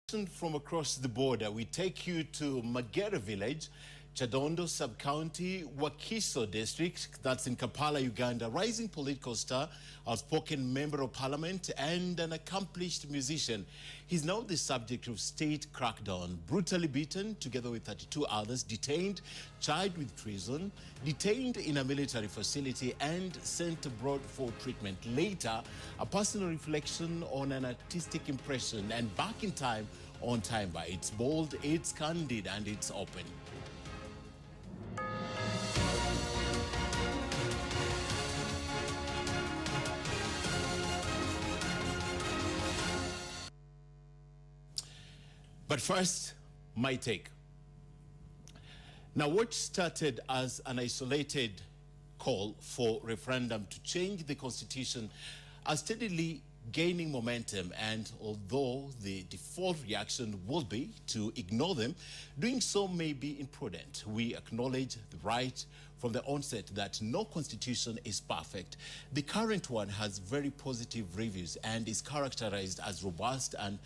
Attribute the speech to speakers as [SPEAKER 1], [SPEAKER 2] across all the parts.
[SPEAKER 1] From across the border, we take you to Magere village, Chadondo sub-county, Wakiso district, that's in Kampala, Uganda. Rising political star, outspoken member of parliament, and an accomplished musician. He's now the subject of state crackdown, brutally beaten together with 32 others, detained, charged with treason, detained in a military facility, and sent abroad for treatment. Later, a personal reflection on an artistic impression, and back in time, on time by. It's bold, it's candid, and it's open. But first, my take. Now, what started as an isolated call for referendum to change the constitution are steadily gaining momentum, and although the default reaction will be to ignore them, doing so may be imprudent. We acknowledge the right from the onset that no constitution is perfect. The current one has very positive reviews and is characterized as robust and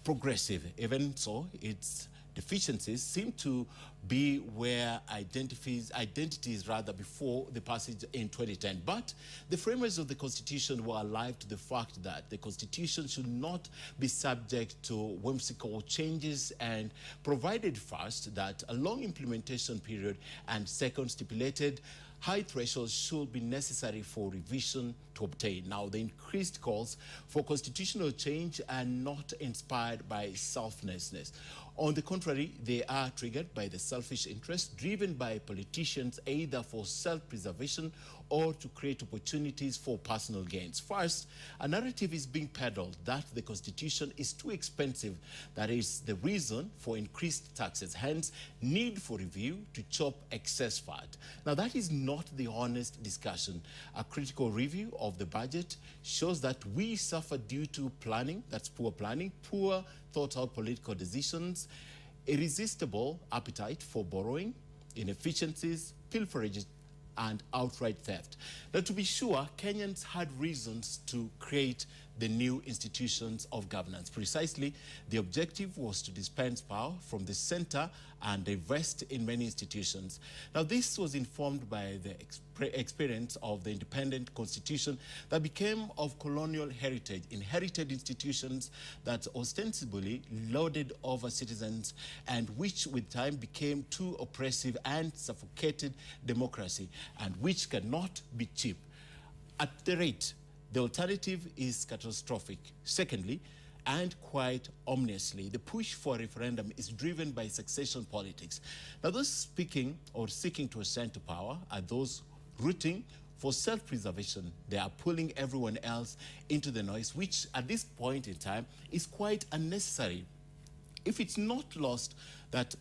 [SPEAKER 1] progressive. Even so, its deficiencies seem to be where identities rather before the passage in 2010. But the framers of the Constitution were alive to the fact that the Constitution should not be subject to whimsical changes, and provided first that a long implementation period and second stipulated high thresholds should be necessary for revision to obtain. Now, the increased calls for constitutional change are not inspired by selflessness. On the contrary, they are triggered by the selfish interest driven by politicians, either for self-preservation or to create opportunities for personal gains. First, a narrative is being peddled that the Constitution is too expensive. That is the reason for increased taxes, hence need for review to chop excess fat. Now, that is not the honest discussion. A critical review of the budget shows that we suffer due to planning, that's poor planning, poor thought-out political decisions, irresistible appetite for borrowing, inefficiencies, pilferage, and outright theft. Now, to be sure, Kenyans had reasons to create the new institutions of governance. Precisely, the objective was to dispense power from the center and divest in many institutions. Now, this was informed by the experience of the independent constitution that became of colonial heritage, inherited institutions that ostensibly lorded over citizens and which with time became too oppressive and suffocated democracy, and which cannot be cheap. At the rate, the alternative is catastrophic. Secondly, and quite ominously, the push for a referendum is driven by succession politics. Now, those speaking or seeking to ascend to power are those rooting for self-preservation. They are pulling everyone else into the noise, which at this point in time is quite unnecessary. If it's not lost that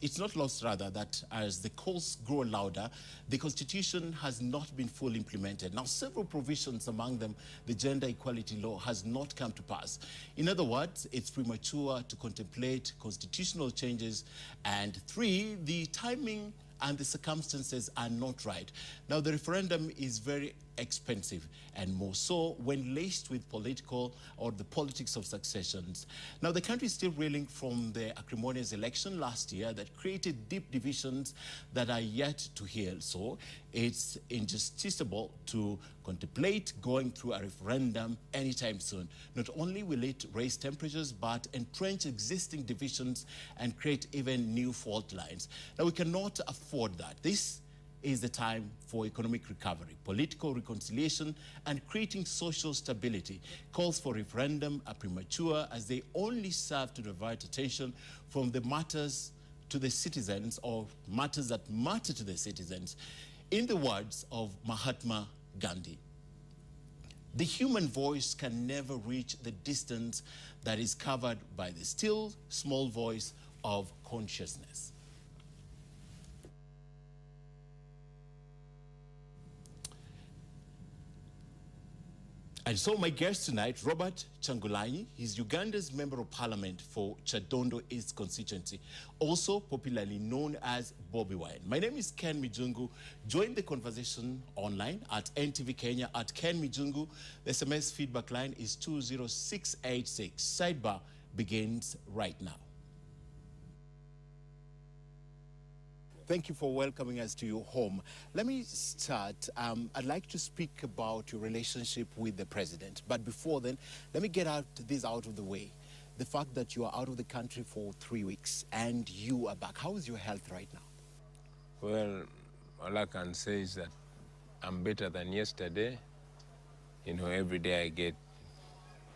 [SPEAKER 1] as the calls grow louder, the Constitution has not been fully implemented. Now, several provisions, among them the gender equality law, has not come to pass. In other words, it's premature to contemplate constitutional changes. And three, the timing and the circumstances are not right. Now, the referendum is very expensive, and more so when laced with the politics of successions. Now, the country is still reeling from the acrimonious election last year that created deep divisions that are yet to heal. So it's injusticiable to contemplate going through a referendum anytime soon. Not only will it raise temperatures, but entrench existing divisions and create even new fault lines. Now, we cannot afford that. This is the time for economic recovery, political reconciliation, and creating social stability. Calls for referendum are premature, as they only serve to divert attention from the matters to the citizens, or matters that matter to the citizens. In the words of Mahatma Gandhi, the human voice can never reach the distance that is covered by the still small voice of consciousness. And so my guest tonight, Robert Kyagulanyi, he's Uganda's Member of Parliament for Chadondo East constituency, also popularly known as Bobi Wine. My name is Ken Mijungu. Join the conversation online at NTV Kenya at Ken Mijungu. The SMS feedback line is 20686. Sidebar begins right now. Thank you for welcoming us to your home. Let me start. I'd like to speak about your relationship with the president. But before then, let me get this out of the way. The fact that you are out of the country for 3 weeks and you are back. How is your health right now?
[SPEAKER 2] Well, all I can say is that I'm better than yesterday. You know, every day I get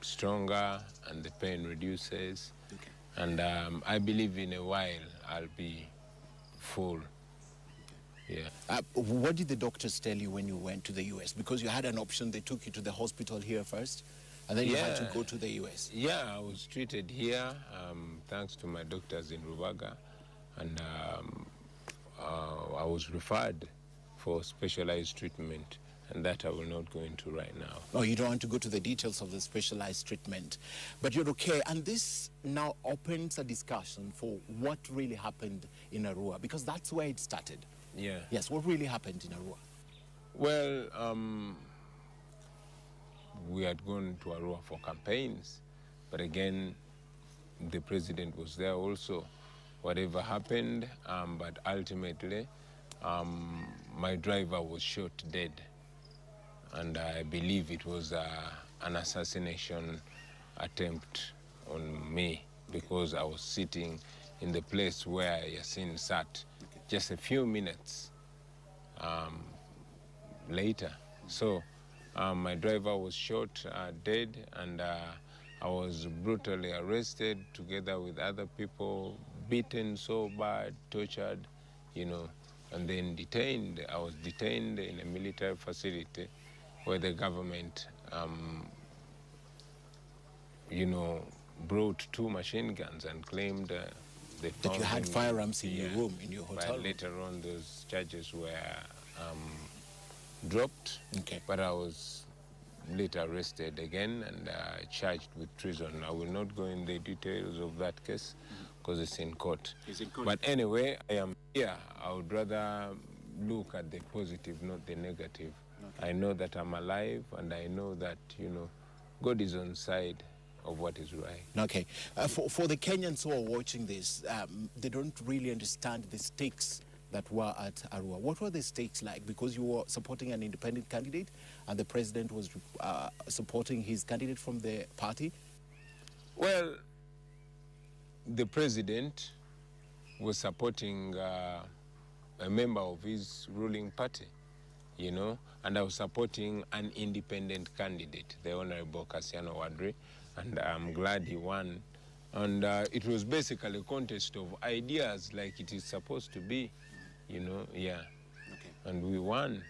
[SPEAKER 2] stronger and the pain reduces.
[SPEAKER 1] Okay.
[SPEAKER 2] And I believe in a while I'll be full. Yeah.
[SPEAKER 1] What did the doctors tell you when you went to the US? Because you had an option, they took you to the hospital here first, and then you had to go to the US.
[SPEAKER 2] Yeah, I was treated here, thanks to my doctors in Rubaga, and I was referred for specialized treatment, and that I will not go into right now.
[SPEAKER 1] Oh, you don't want to go to the details of the specialized treatment, but you're okay. And this now opens a discussion for what really happened in Arua, because that's where it started.
[SPEAKER 2] Yeah.
[SPEAKER 1] Yes, what really happened in Arua?
[SPEAKER 2] Well, we had gone to Arua for campaigns, but again, the president was there also. Whatever happened, but ultimately, my driver was shot dead. And I believe it was an assassination attempt on me, because I was sitting in the place where Yasin sat just a few minutes later. So my driver was shot dead, and I was brutally arrested together with other people, beaten so bad, tortured, you know, and then detained. I was detained in a military facility where the government, you know, brought 2 machine guns and claimed they found
[SPEAKER 1] that you had firearms in your room, in your hotel room.
[SPEAKER 2] Later on, those charges were dropped.
[SPEAKER 1] Okay. But
[SPEAKER 2] I was later arrested again and charged with treason. I will not go in the details of that case because it's in court.
[SPEAKER 1] It's in court.
[SPEAKER 2] But anyway, I am here. I would rather look at the positive, not the negative. Okay. I know that I'm alive, and I know that, you know, God is on side of what is right.
[SPEAKER 1] Okay. For the Kenyans who are watching this, they don't really understand the stakes that were at Arua. What were the stakes like? Because you were supporting an independent candidate and the president was supporting his candidate from the party?
[SPEAKER 2] Well, the president was supporting a member of his ruling party, you know, and I was supporting an independent candidate, the Honorable Kassiano Wadri, and I'm glad he won. And it was basically a contest of ideas like it is supposed to be, you know, yeah.
[SPEAKER 1] Okay.
[SPEAKER 2] And we won.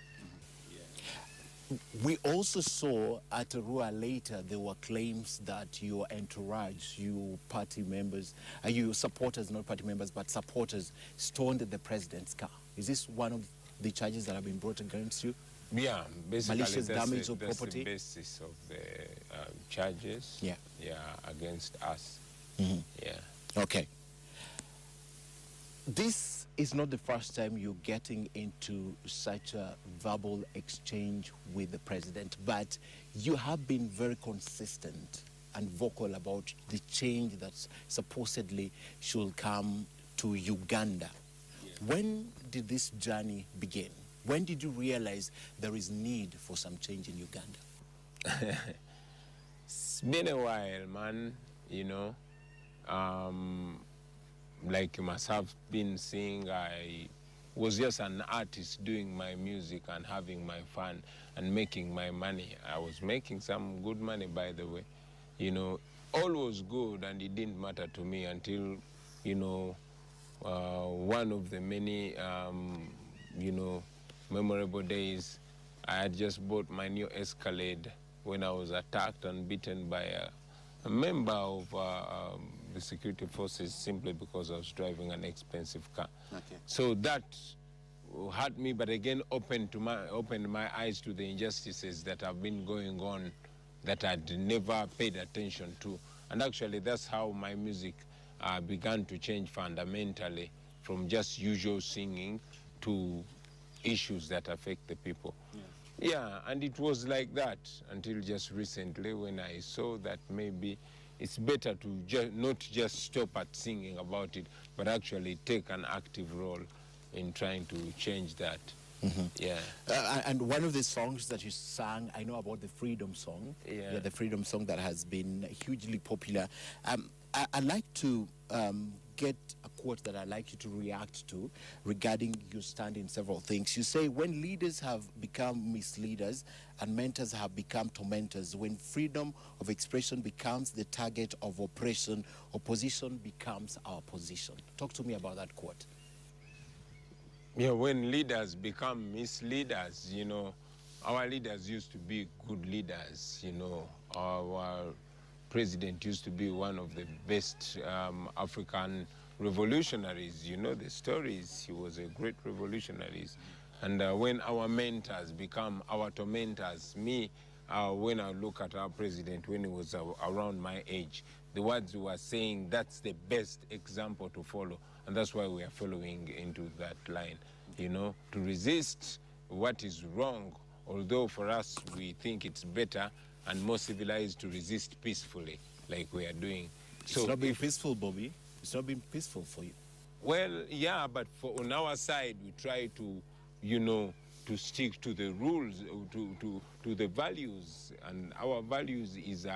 [SPEAKER 1] We also saw at Arua later there were claims that your entourage, you party members, you supporters, not party members, but supporters, stoned the president's car. Is this one of the charges that have been brought against you?
[SPEAKER 2] Yeah, basically
[SPEAKER 1] malicious damage of property?
[SPEAKER 2] That's the basis of the charges.
[SPEAKER 1] Yeah.
[SPEAKER 2] Yeah, against us.
[SPEAKER 1] Mm-hmm.
[SPEAKER 2] Yeah.
[SPEAKER 1] Okay. This is not the first time you're getting into such a verbal exchange with the president, but you have been very consistent and vocal about the change that supposedly should come to Uganda. Yeah. When did this journey begin? When did you realize there is need for some change in Uganda?
[SPEAKER 2] It's been a while, man, you know. Like you must have been seeing, I was just an artist doing my music and having my fun and making my money. I was making some good money, by the way. You know, all was good and it didn't matter to me until, you know, one of the many, you know, memorable days, I had just bought my new Escalade when I was attacked and beaten by a member of the security forces simply because I was driving an expensive car. Okay. So that hurt me, but again opened my eyes to the injustices that have been going on that I'd never paid attention to. And actually that's how my music began to change fundamentally from just usual singing to issues that affect the people. Yeah. Yeah, and it was like that until just recently when I saw that maybe it's better to not just stop at singing about it, but actually take an active role in trying to change that. Yeah.
[SPEAKER 1] And one of the songs that you sang, I know about the Freedom Song.
[SPEAKER 2] Yeah.
[SPEAKER 1] The Freedom Song that has been hugely popular. I'd like to get a quote that I'd like you to react to regarding your stand in several things. You say, when leaders have become misleaders and mentors have become tormentors, when freedom of expression becomes the target of oppression, opposition becomes our position. Talk to me about that quote.
[SPEAKER 2] Yeah, when leaders become misleaders, you know, our leaders used to be good leaders, you know. Our president used to be one of the best African revolutionaries. You know the stories. He was a great revolutionary. And when our mentors become our tormentors, when I look at our president, when he was around my age, the words we were saying, that's the best example to follow. And that's why we are following into that line, you know, to resist what is wrong, although for us we think it's better and more civilized to resist peacefully, like we are doing.
[SPEAKER 1] So it's not been peaceful, Bobi. It's not been peaceful for you.
[SPEAKER 2] Well, yeah, but on our side, we try to, you know, to stick to the rules, to the values. And our values is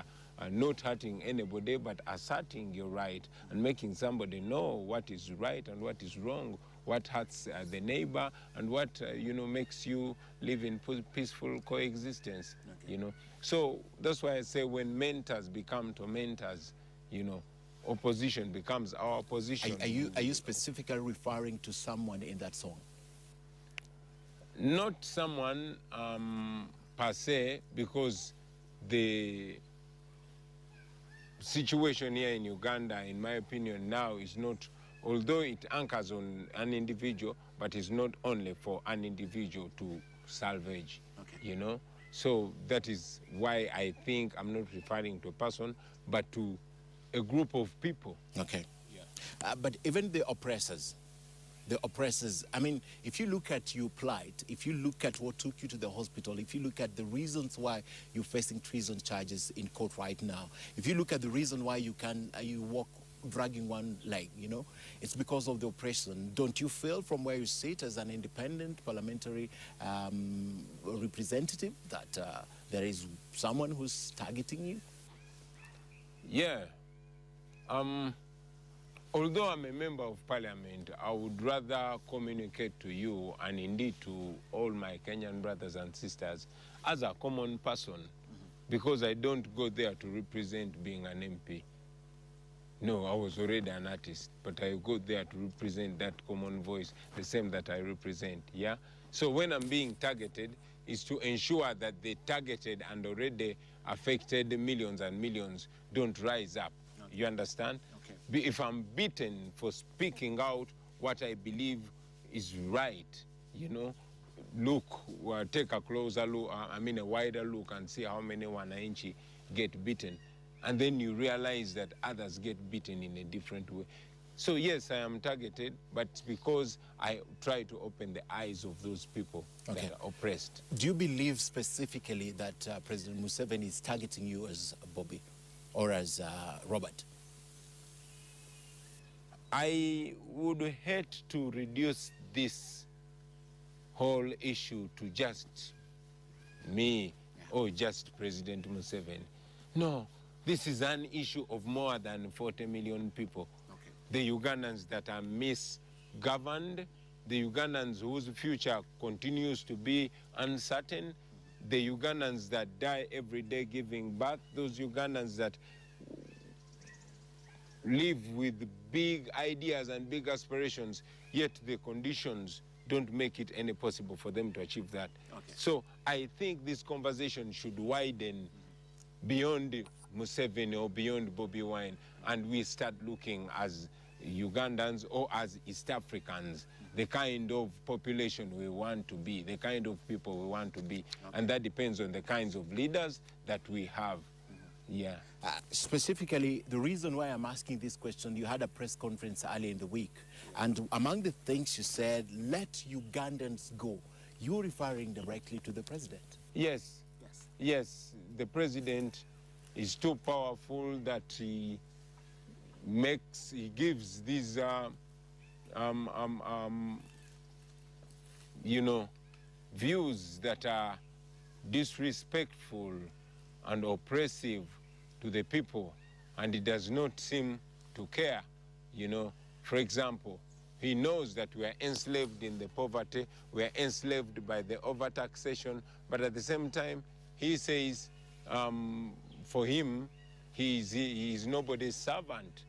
[SPEAKER 2] not hurting anybody, but asserting your right and making somebody know what is right and what is wrong, what hurts the neighbor, and what, you know, makes you live in peaceful coexistence, you know. So that's why I say when mentors become tormentors, you know, opposition becomes our opposition.
[SPEAKER 1] Are you specifically referring to someone in that song?
[SPEAKER 2] Not someone per se, because the situation here in Uganda, in my opinion, now is not, although it anchors on an individual, but it's not only for an individual to salvage, you know? So that is why I think I'm not referring to a person, but to a group of people.
[SPEAKER 1] Okay. Yeah. But even the oppressors, I mean, if you look at your plight, if you look at what took you to the hospital, if you look at the reasons why you're facing treason charges in court right now, if you look at the reason why you walk dragging one leg, you know, it's because of the oppression. Don't you feel from where you sit as an independent parliamentary representative that there is someone who's targeting you?
[SPEAKER 2] Yeah. Although I'm a member of parliament, I would rather communicate to you and indeed to all my Kenyan brothers and sisters as a common person, because I don't go there to represent being an MP. No, I was already an artist, but I go there to represent that common voice, the same that I represent, yeah? So when I'm being targeted, is to ensure that the targeted and already affected millions and millions don't rise up. Okay. You understand? Okay. If I'm beaten for speaking out what I believe is right, you know, look, take a closer look, a wider look and see how many wananchi get beaten. And then you realize that others get beaten in a different way. So yes, I am targeted, but it's because I try to open the eyes of those people that are oppressed.
[SPEAKER 1] Do you believe specifically that President Museveni is targeting you as Bobi or as Robert?
[SPEAKER 2] I would hate to reduce this whole issue to just me or just President Museveni. No. This is an issue of more than 40 million people. Okay. The Ugandans that are misgoverned, the Ugandans whose future continues to be uncertain, the Ugandans that die every day giving birth, those Ugandans that live with big ideas and big aspirations, yet the conditions don't make it any possible for them to achieve that. Okay. So I think this conversation should widen beyond Museveni or beyond Bobi Wine, and we start looking as Ugandans or as East Africans, the kind of population we want to be, the kind of people we want to be. Okay. And that depends on the kinds of leaders that we have. Yeah.
[SPEAKER 1] Specifically, the reason why I'm asking this question, you had a press conference earlier in the week, and among the things you said, let Ugandans go. You're referring directly to the president.
[SPEAKER 2] Yes. Yes, the president is too powerful that he gives these you know, views that are disrespectful and oppressive to the people, and he does not seem to care, you know. For example, he knows that we are enslaved in the poverty, we are enslaved by the overtaxation, but at the same time, he says, for him, he is nobody's servant,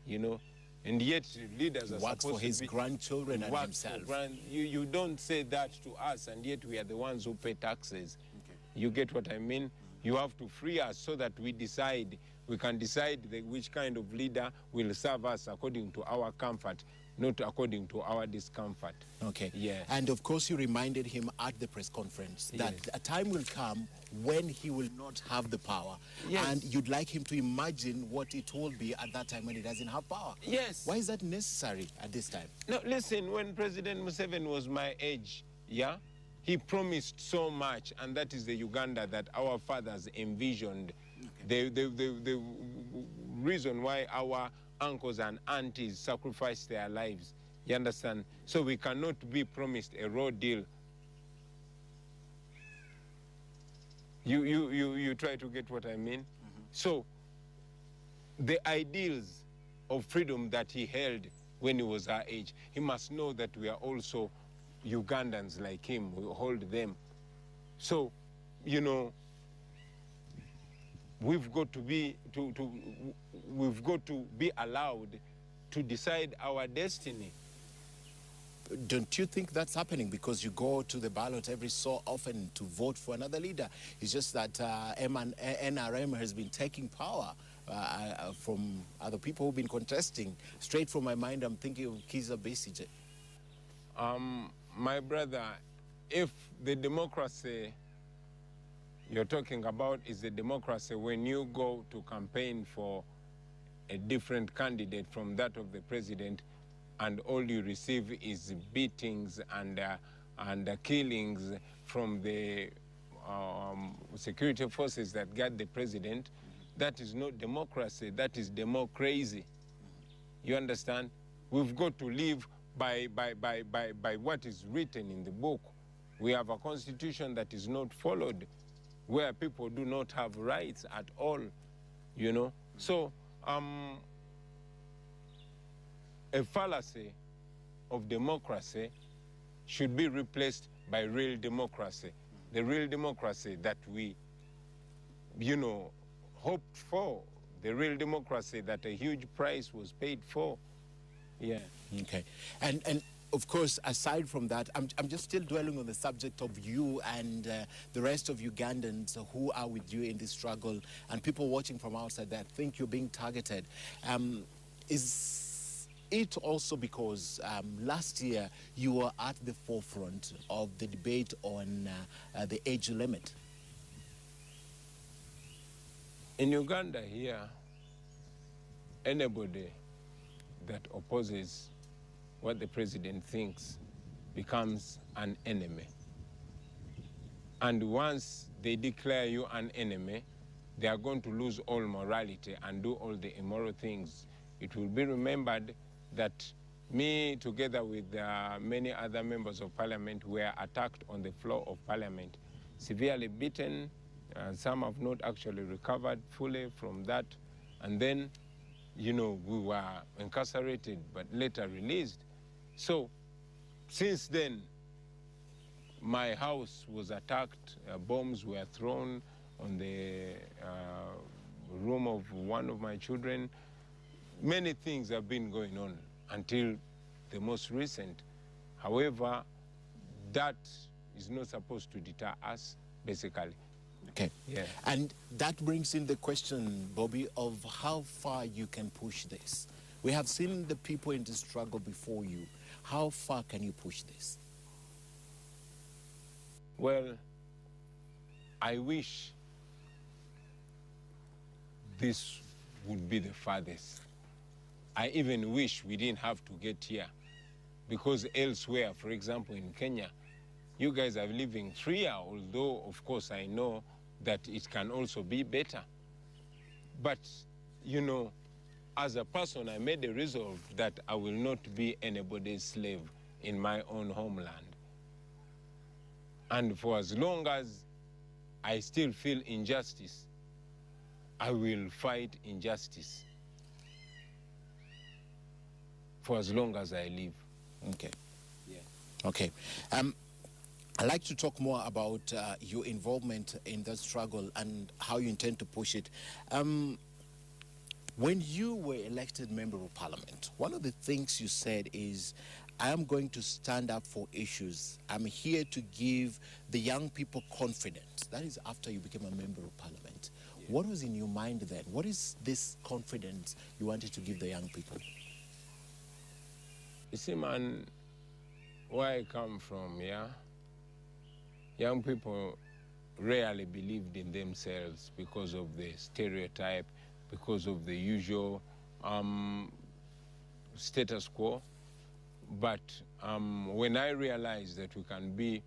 [SPEAKER 2] you know. And yet leaders are
[SPEAKER 1] Works for his grandchildren and himself.
[SPEAKER 2] You don't say that to us, and yet we are the ones who pay taxes. Okay. You get what I mean? You have to free us so that we can decide which kind of leader will serve us according to our comfort, not according to our discomfort.
[SPEAKER 1] Okay.
[SPEAKER 2] Yes.
[SPEAKER 1] And of course, you reminded him at the press conference that
[SPEAKER 2] yes.
[SPEAKER 1] a time will come when he will not have the power.
[SPEAKER 2] Yes.
[SPEAKER 1] And you'd like him to imagine what it will be at that time when he doesn't have power.
[SPEAKER 2] Yes.
[SPEAKER 1] Why is that necessary at this time?
[SPEAKER 2] No, listen, when President Museveni was my age, yeah, he promised so much, and that is the Uganda that our fathers envisioned. Okay. The reason why our uncles and aunties sacrificed their lives. You understand? So we cannot be promised a raw deal. You try to get what I mean? Mm-hmm. So the ideals of freedom that he held when he was our age, he must know that we are also Ugandans like him. We hold them. So, you know, we've got to be allowed to decide our destiny.
[SPEAKER 1] Don't you think that's happening? Because you go to the ballot every so often to vote for another leader. It's just that NRM has been taking power from other people who've been contesting. Straight from my mind, I'm thinking of Kizza Besigye.
[SPEAKER 2] My brother, if the democracy you're talking about is the democracy when you go to campaign for a different candidate from that of the president, and all you receive is beatings and killings from the security forces that guard the president, that is not democracy, that is democracy. You understand? We've got to live by what is written in the book. We have a constitution that is not followed, where people do not have rights at all, you know. So a fallacy of democracy should be replaced by real democracy. The real democracy that we, you know, hoped for. The real democracy that a huge price was paid for. Yeah.
[SPEAKER 1] Okay. And of course, aside from that, I'm just still dwelling on the subject of you and the rest of Ugandans who are with you in this struggle, and people watching from outside that think you're being targeted. Is it also because last year you were at the forefront of the debate on the age limit?
[SPEAKER 2] In Uganda here, anybody that opposes what the president thinks becomes an enemy. And once they declare you an enemy, they are going to lose all morality and do all the immoral things. It will be remembered that me, together with many other members of parliament, were attacked on the floor of parliament, severely beaten. Some have not actually recovered fully from that. And then, you know, we were incarcerated, but later released. So, since then, my house was attacked, bombs were thrown on the room of one of my children. Many things have been going on until the most recent. However, that is not supposed to deter us, basically.
[SPEAKER 1] Okay.
[SPEAKER 2] Yeah.
[SPEAKER 1] And that brings in the question, Bobi, of how far you can push this. We have seen the people in the struggle before you. How far can you push this?
[SPEAKER 2] Well, I wish this would be the farthest. I even wish we didn't have to get here, because elsewhere, for example, in Kenya, you guys are living freer, although, of course, I know that it can also be better. But, you know, as a person, I made a resolve that I will not be anybody's slave in my own homeland. And for as long as I still feel injustice, I will fight injustice for as long as I live.
[SPEAKER 1] Okay. Yeah. Okay. I'd like to talk more about your involvement in that struggle and how you intend to push it. When you were elected member of parliament, one of the things you said is, I am going to stand up for issues. I'm here to give the young people confidence. That is after you became a member of parliament. Yeah. What was in your mind then? What is this confidence you wanted to give the young people?
[SPEAKER 2] You see, man, where I come from, yeah, young people rarely believed in themselves because of the stereotype, because of the usual status quo. But when I realized that we can be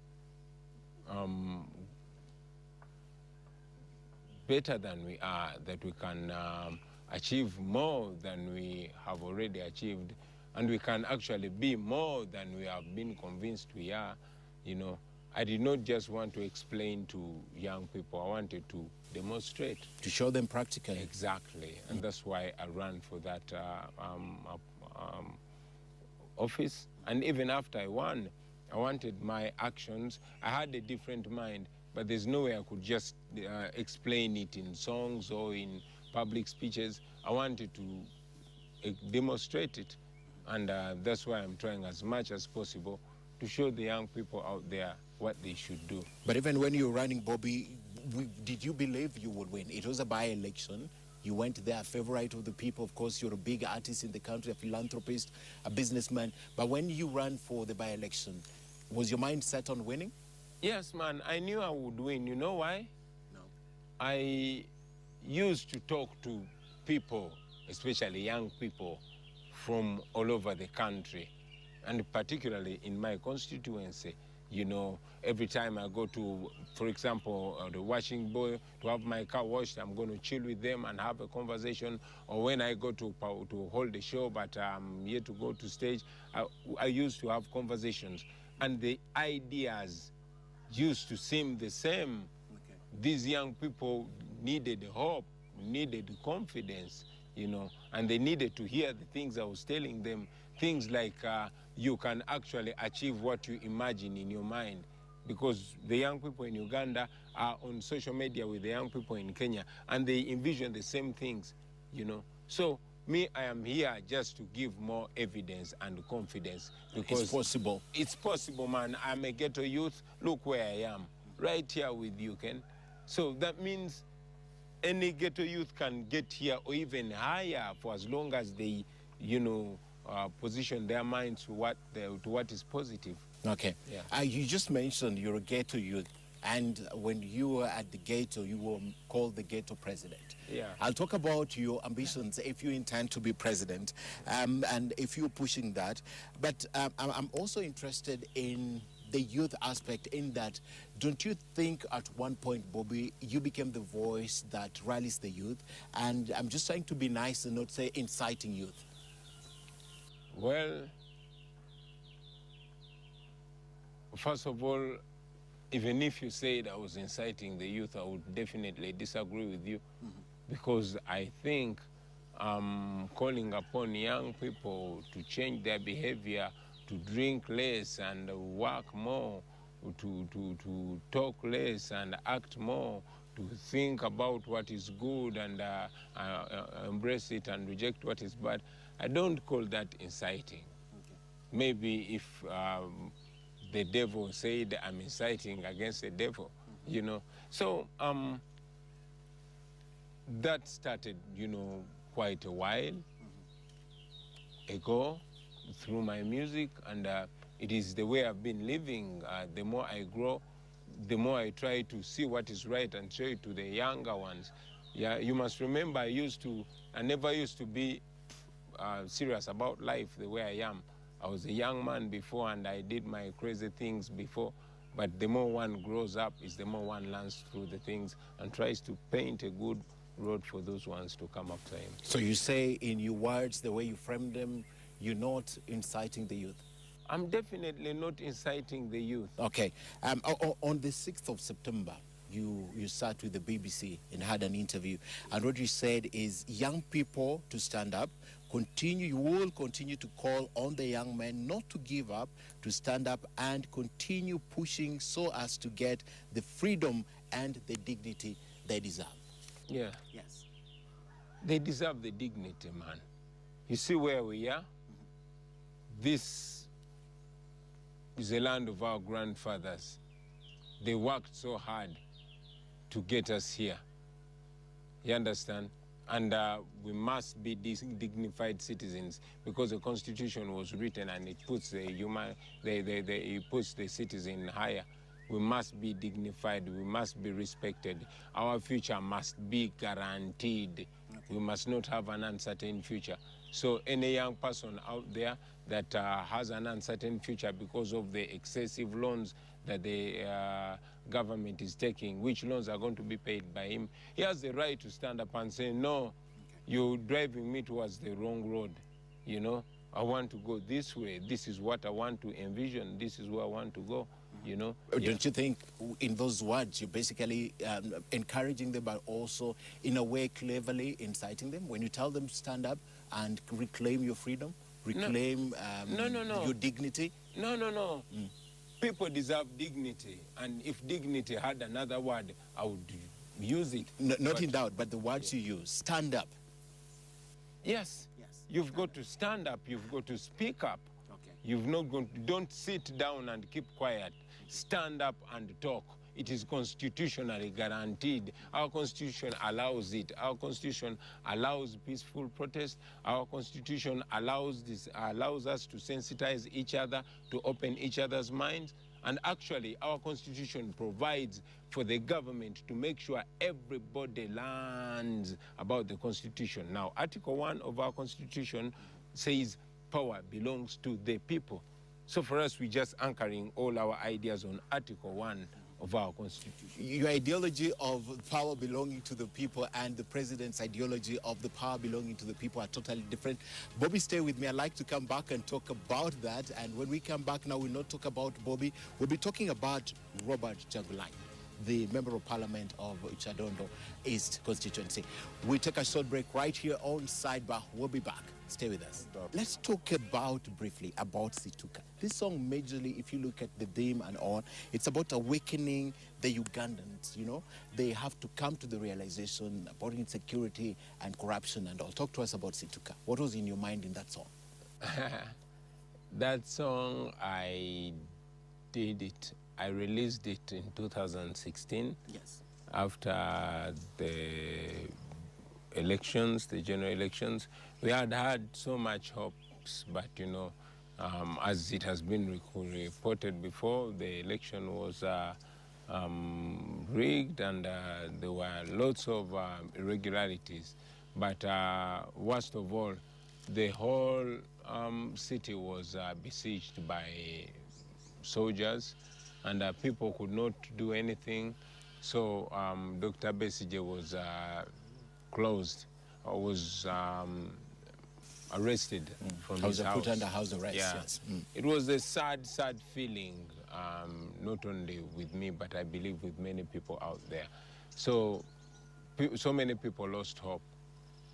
[SPEAKER 2] better than we are, that we can achieve more than we have already achieved, and we can actually be more than we have been convinced we are, you know, I did not just want to explain to young people, I wanted to demonstrate.
[SPEAKER 1] To show them practically.
[SPEAKER 2] Exactly, and that's why I ran for that office. And even after I won, I wanted my actions, I had a different mind, but there's no way I could just explain it in songs or in public speeches. I wanted to demonstrate it, and that's why I'm trying as much as possible to show the young people out there what they should do.
[SPEAKER 1] But even when you were running, Bobi, did you believe you would win? It was a by-election. You went there, a favorite of the people. Of course, you're a big artist in the country, a philanthropist, a businessman. But when you ran for the by-election, was your mind set on winning?
[SPEAKER 2] Yes, man, I knew I would win. You know why?
[SPEAKER 1] No.
[SPEAKER 2] I used to talk to people, especially young people, from all over the country, and particularly in my constituency. You know, every time I go to, for example, the washing boy to have my car washed, I'm going to chill with them and have a conversation. Or when I go to hold a show, but I'm yet to go to stage, I used to have conversations. And the ideas used to seem the same. Okay. These young people needed hope, needed confidence, you know, and they needed to hear the things I was telling them. Things like you can actually achieve what you imagine in your mind, because the young people in Uganda are on social media with the young people in Kenya, and they envision the same things, you know. So me, I am here just to give more evidence and confidence, because
[SPEAKER 1] it's possible.
[SPEAKER 2] It's possible, man. I'm a ghetto youth. Look where I am, right here with you, Ken. So that means any ghetto youth can get here or even higher, for as long as they, you know, position their minds to what is positive.
[SPEAKER 1] Okay.
[SPEAKER 2] Yeah.
[SPEAKER 1] You just mentioned you're a ghetto youth, and when you were at the ghetto, you were called the ghetto president.
[SPEAKER 2] Yeah.
[SPEAKER 1] I'll talk about your ambitions if you intend to be president, and if you're pushing that. But I'm also interested in the youth aspect, in that, don't you think at one point, Bobi, you became the voice that rallies the youth? And I'm just trying to be nice and not say inciting youth.
[SPEAKER 2] Well, first of all, even if you said I was inciting the youth, I would definitely disagree with you, because I think calling upon young people to change their behavior, to drink less and work more, to talk less and act more, to think about what is good and embrace it and reject what is bad, I don't call that inciting. Okay. Maybe if the devil said I'm inciting against the devil, you know. So that started, you know, quite a while ago through my music, and it is the way I've been living. The more I grow, the more I try to see what is right and show it to the younger ones. Yeah, you must remember, I never used to be serious about life the way I am. I was a young man before, and I did my crazy things before. But the more one grows up, is the more one learns through the things and tries to paint a good road for those ones to come after him.
[SPEAKER 1] So you say, in your words, the way you frame them, you're not inciting the youth?
[SPEAKER 2] I'm definitely not inciting the youth.
[SPEAKER 1] Okay. On the 6th of September, you sat with the BBC and had an interview. And what you said is young people to stand up, you will continue to call on the young men not to give up, to stand up and continue pushing so as to get the freedom and the dignity they deserve.
[SPEAKER 2] Yeah.
[SPEAKER 1] Yes.
[SPEAKER 2] They deserve the dignity, man. You see where we are? This is the land of our grandfathers. They worked so hard to get us here. You understand? And we must be dignified citizens because the Constitution was written and it puts it puts the citizen higher. We must be dignified. We must be respected. Our future must be guaranteed. We must not have an uncertain future. So any young person out there that has an uncertain future because of the excessive loans that the government is taking, which loans are going to be paid by him, he has the right to stand up and say, no, you're driving me towards the wrong road. You know, I want to go this way. This is what I want to envision. This is where I want to go. You know?
[SPEAKER 1] Don't you think in those words you're basically encouraging them, but also in a way cleverly inciting them when you tell them to stand up and reclaim your freedom, reclaim your dignity?
[SPEAKER 2] No. People deserve dignity, and if dignity had another word, I would use it.
[SPEAKER 1] Not in doubt, but the words you use, stand up.
[SPEAKER 2] Yes. You've got to stand up. You've got to speak up.
[SPEAKER 1] Okay.
[SPEAKER 2] You've not got to, don't sit down and keep quiet. Stand up and talk. It is constitutionally guaranteed. Our Constitution allows it. Our Constitution allows peaceful protest. Our Constitution allows us to sensitize each other, to open each other's minds. And actually, our Constitution provides for the government to make sure everybody learns about the Constitution. Now, Article 1 of our Constitution says power belongs to the people. So for us, we're just anchoring all our ideas on Article 1 of our Constitution.
[SPEAKER 1] Your ideology of power belonging to the people and the president's ideology of the power belonging to the people are totally different. Bobi, stay with me. I'd like to come back and talk about that. And when we come back now, we'll not talk about Bobi. We'll be talking about Robert Jagulai, the Member of Parliament of Chadondo East constituency. We take a short break right here on Sidebar. We'll be back. Stay with us. Let's talk briefly about Situka. This song, majorly, if you look at the theme and all, it's about awakening the Ugandans, you know. They have to come to the realization about insecurity and corruption and all. Talk to us about Situka. What was in your mind in that song?
[SPEAKER 2] That song, I released it in 2016.
[SPEAKER 1] Yes.
[SPEAKER 2] After the elections, the general elections. We had had so much hopes, but you know, as it has been reported before, the election was rigged and there were lots of irregularities. But worst of all, the whole city was besieged by soldiers, and people could not do anything. So Dr. Besigye was arrested from his house.
[SPEAKER 1] Put under house arrest,
[SPEAKER 2] yeah.
[SPEAKER 1] Yes.
[SPEAKER 2] It was a sad, sad feeling, not only with me, but I believe with many people out there. So many people lost hope,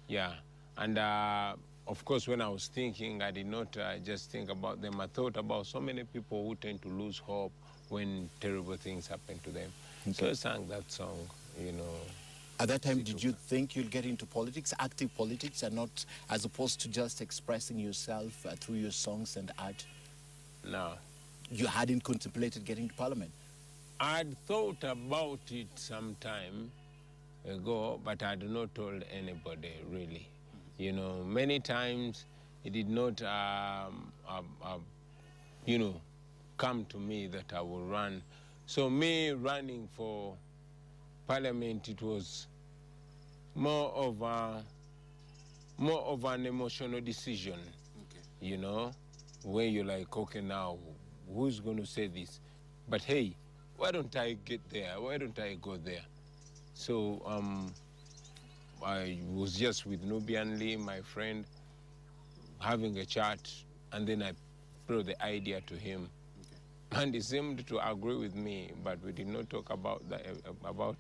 [SPEAKER 2] yeah. And of course, when I was thinking, I did not just think about them. I thought about so many people who tend to lose hope when terrible things happen to them. Okay. So I sang that song, you know.
[SPEAKER 1] At that time, did you think you'll get into politics, active politics, and not as opposed to just expressing yourself through your songs and art?
[SPEAKER 2] No.
[SPEAKER 1] You hadn't contemplated getting to Parliament?
[SPEAKER 2] I'd thought about it some time ago, but I had not told anybody, really. You know, many times it did not, you know, come to me that I will run. So me running for Parliament, it was more of an emotional decision, okay. You know, where you're like, okay, now, who's going to say this? But hey, why don't I get there? Why don't I go there? So I was just with Nubian Lee, my friend, having a chat, and then I throw the idea to him. And he seemed to agree with me, but we did not talk about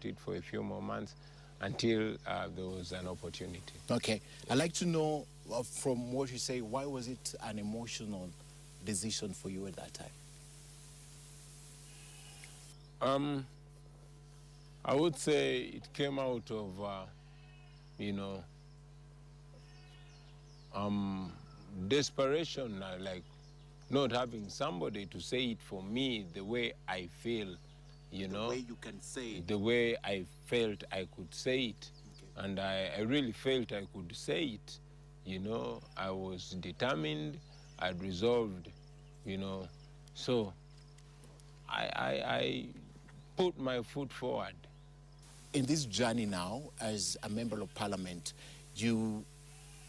[SPEAKER 2] it for a few more months until there was an opportunity.
[SPEAKER 1] Okay. I'd like to know, from what you say, why was it an emotional decision for you at that time?
[SPEAKER 2] I would say it came out of, desperation, like not having somebody to say it for me the way I feel, you know.
[SPEAKER 1] The way you can say it.
[SPEAKER 2] The way I felt I could say it.
[SPEAKER 1] Okay.
[SPEAKER 2] And I really felt I could say it, you know. I was determined, I'd resolved, you know. So I put my foot forward.
[SPEAKER 1] In this journey now, as a member of parliament, you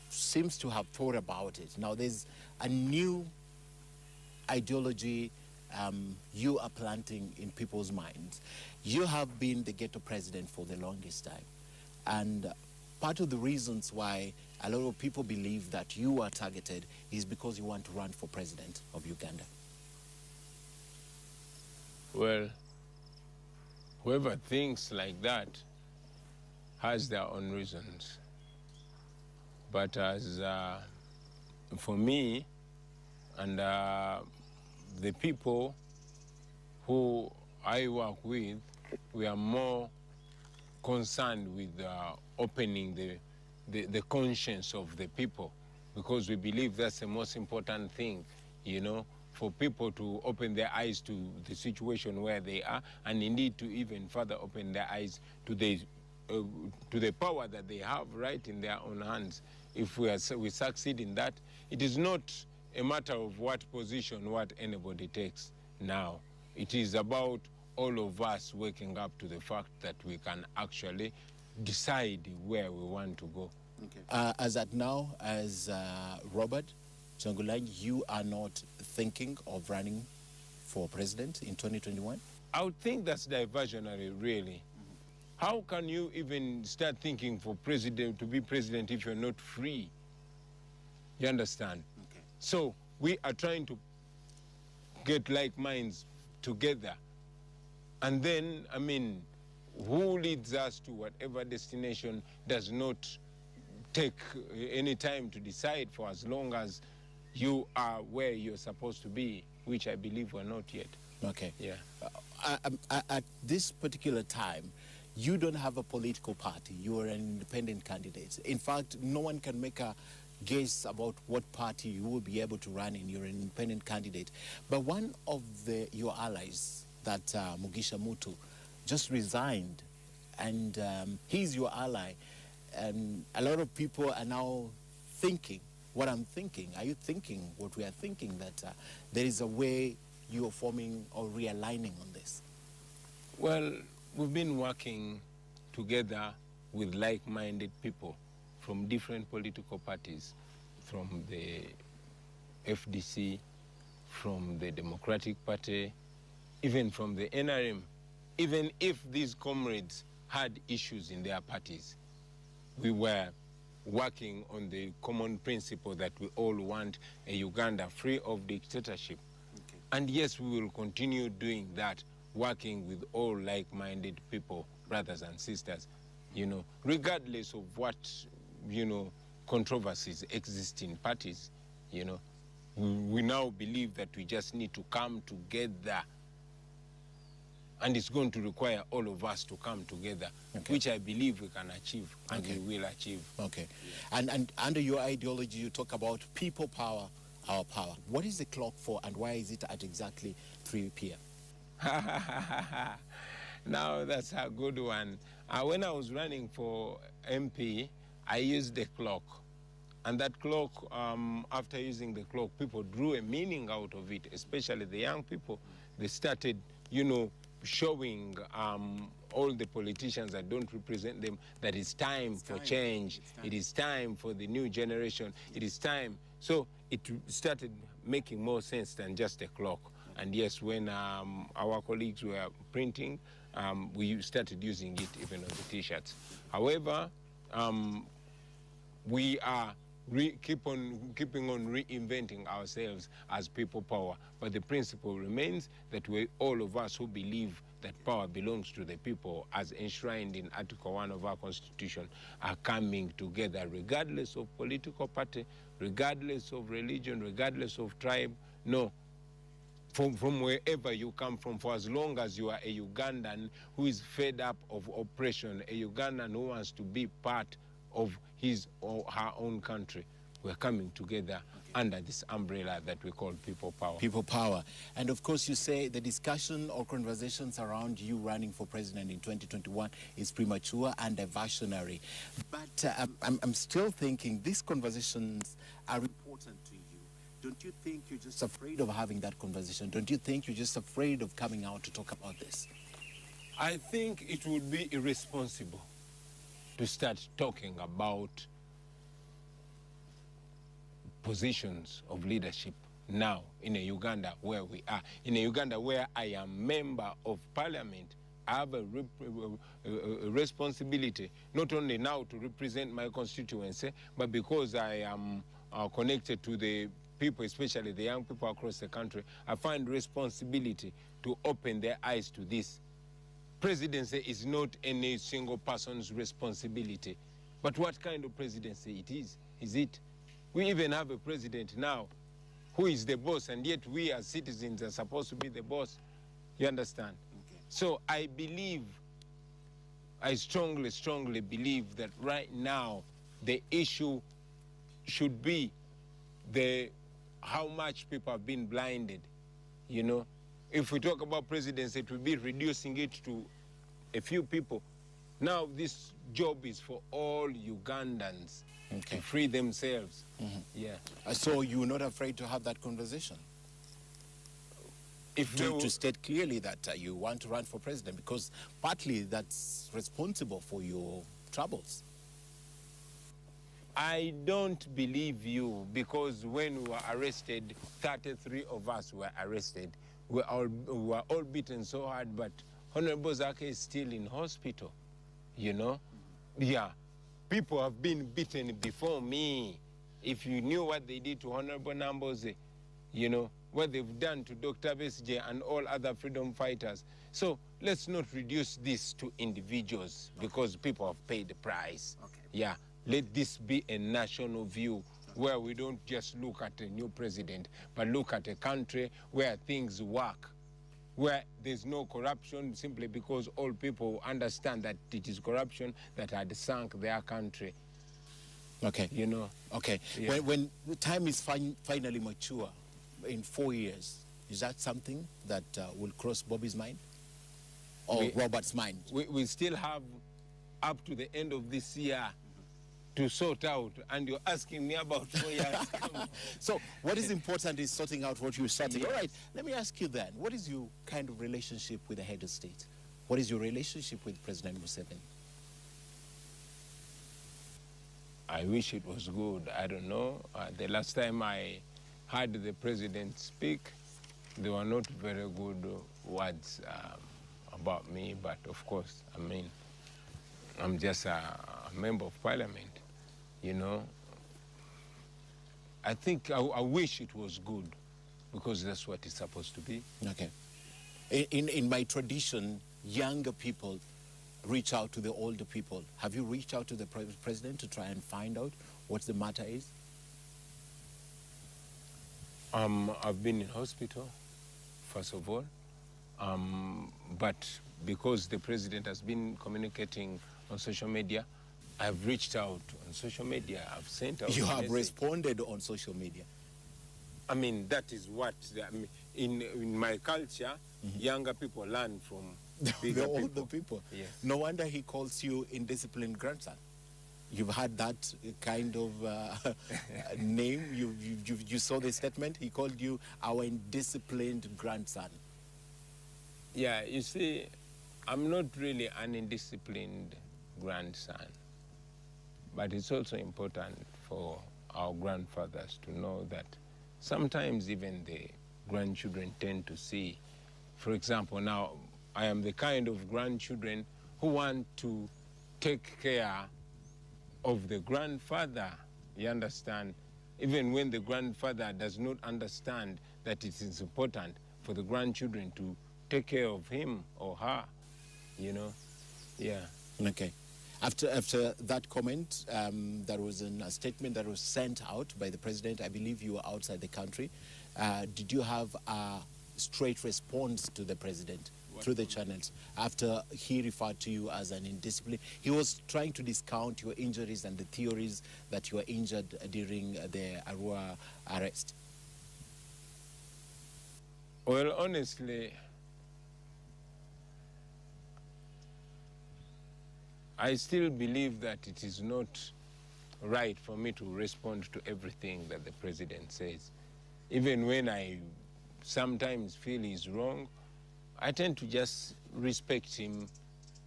[SPEAKER 1] seems to have thought about it. Now there's a new ideology you are planting in people's minds. You have been the ghetto president for the longest time. And part of the reasons why a lot of people believe that you are targeted is because you want to run for president of Uganda.
[SPEAKER 2] Well, whoever thinks like that has their own reasons. But as for me and the people who I work with, we are more concerned with opening the conscience of the people, because we believe that's the most important thing, you know, for people to open their eyes to the situation where they are, and indeed to even further open their eyes to the power that they have right in their own hands. If we succeed in that, it is not a matter of what position, what anybody takes now. It is about all of us waking up to the fact that we can actually decide where we want to go.
[SPEAKER 1] Okay. As at now, as Robert Changulanyi, you are not thinking of running for president in 2021?
[SPEAKER 2] I would think that's diversionary, really. How can you even start thinking for president, to be president, if you're not free? You understand?
[SPEAKER 1] Okay.
[SPEAKER 2] So we are trying to get like minds together. And then, I mean, who leads us to whatever destination does not take any time to decide for, as long as you are where you're supposed to be, which I believe we're not yet.
[SPEAKER 1] Okay.
[SPEAKER 2] Yeah.
[SPEAKER 1] At this particular time, you don't have a political party. You are an independent candidate. In fact, no one can make a guess about what party you will be able to run in. You're an independent candidate. But one of your allies, that Mugisha Mutu, just resigned, and he's your ally. And a lot of people are now thinking what I'm thinking. Are you thinking what we are thinking, that there is a way you are forming or realigning on this?
[SPEAKER 2] Well, we've been working together with like-minded people from different political parties, from the FDC, from the Democratic Party, even from the NRM. Even if these comrades had issues in their parties, we were working on the common principle that we all want a Uganda free of dictatorship. Okay. And yes, we will continue doing that, working with all like-minded people, brothers and sisters, you know, regardless of what, you know, controversies exist in parties, you know. We now believe that we just need to come together, and it's going to require all of us to come together, okay, which I believe we can achieve, and okay, we will achieve.
[SPEAKER 1] Okay. Yeah. And under your ideology, you talk about people power, our power. What is the clock for, and why is it at exactly 3 p.m.?
[SPEAKER 2] Now, that's a good one. When I was running for MP, I used the clock. And that clock, after using the clock, people drew a meaning out of it, especially the young people. They started, you know, showing all the politicians that don't represent them that it's time for change. It is time for the new generation. It is time. So it started making more sense than just a clock. And yes, when our colleagues were printing, we started using it even on the T-shirts. However, we are keeping on reinventing ourselves as people power. But the principle remains that all of us who believe that power belongs to the people, as enshrined in Article 1 of our Constitution, are coming together regardless of political party, regardless of religion, regardless of tribe. No, from wherever you come from, for as long as you are a Ugandan who is fed up of oppression, a Ugandan who wants to be part of his or her own country, we're coming together under this umbrella that we call people power.
[SPEAKER 1] People power. And of course, you say the discussion or conversations around you running for president in 2021 is premature and diversionary. But I'm still thinking these conversations are important to you. Don't you think you're just afraid of having that conversation? Don't you think you're just afraid of coming out to talk about this?
[SPEAKER 2] I think it would be irresponsible to start talking about positions of leadership now in a Uganda where we are. In a Uganda where I am member of parliament, I have a responsibility not only now to represent my constituency, but because I am connected to the people, especially the young people across the country, I find responsibility to open their eyes to this. Presidency is not any single person's responsibility. But what kind of presidency it is it? We even have a president now who is the boss, and yet we as citizens are supposed to be the boss. You understand? Okay. So I strongly, strongly believe that right now the issue should be how much people have been blinded, you know. If we talk about presidency, it will be reducing it to a few people. Now this job is for all Ugandans to free themselves. Yeah.
[SPEAKER 1] So you're not afraid to have that conversation? To state clearly that you want to run for president, because partly that's responsible for your troubles.
[SPEAKER 2] I don't believe you, because when we were arrested, 33 of us were arrested. We were all beaten so hard, but Honorable Zake is still in hospital, you know? Yeah, people have been beaten before me. If you knew what they did to Honorable Namboze, you know, what they've done to Dr. Besigye and all other freedom fighters. So let's not reduce this to individuals, because people have paid the price. Okay. Yeah. Let this be a national view where we don't just look at a new president, but look at a country where things work, where there's no corruption, simply because all people understand that it is corruption that had sunk their country.
[SPEAKER 1] Okay.
[SPEAKER 2] You know?
[SPEAKER 1] Okay. Yeah. When the time is finally mature, in 4 years, is that something that will cross Bobi's mind? Or Robert's mind?
[SPEAKER 2] We still have up to the end of this year to sort out, and you're asking me about 4 years.
[SPEAKER 1] So what is important is sorting out what you're starting.
[SPEAKER 2] Yes.
[SPEAKER 1] All right, let me ask you then, what is your kind of relationship with the head of state? What is your relationship with President Museveni?
[SPEAKER 2] I wish it was good. I don't know. The last time I heard the president speak, there were not very good words about me, but of course, I mean, I'm just a member of parliament, you know. I think I wish it was good, because that's what it's supposed to be.
[SPEAKER 1] Okay. In my tradition, younger people reach out to the older people. Have you reached out to the president to try and find out what the matter is?
[SPEAKER 2] I've been in hospital, first of all, but because the president has been communicating on social media, I've reached out on social media. I've sent out.
[SPEAKER 1] You have responded on social media.
[SPEAKER 2] I mean, that is what, I mean, in my culture, younger people learn from bigger people.
[SPEAKER 1] Older people.
[SPEAKER 2] Yes.
[SPEAKER 1] No wonder he calls you indisciplined grandson. You've had that kind of name. You saw the statement. He called you our indisciplined grandson.
[SPEAKER 2] Yeah, you see, I'm not really an indisciplined grandson, but it's also important for our grandfathers to know that sometimes even the grandchildren tend to see. For example, now I am the kind of grandchildren who want to take care of the grandfather You understand? Even when the grandfather does not understand that it is important for the grandchildren to take care of him or her, you know? Yeah.
[SPEAKER 1] Okay. After that comment, there was a statement that was sent out by the president. I believe you were outside the country. Did you have a straight response to the president through the channels after he referred to you as an indisciplined? He was trying to discount your injuries and the theories that you were injured during the Arua arrest.
[SPEAKER 2] Well, honestly, I still believe that it is not right for me to respond to everything that the president says. Even when I sometimes feel he's wrong, I tend to just respect him,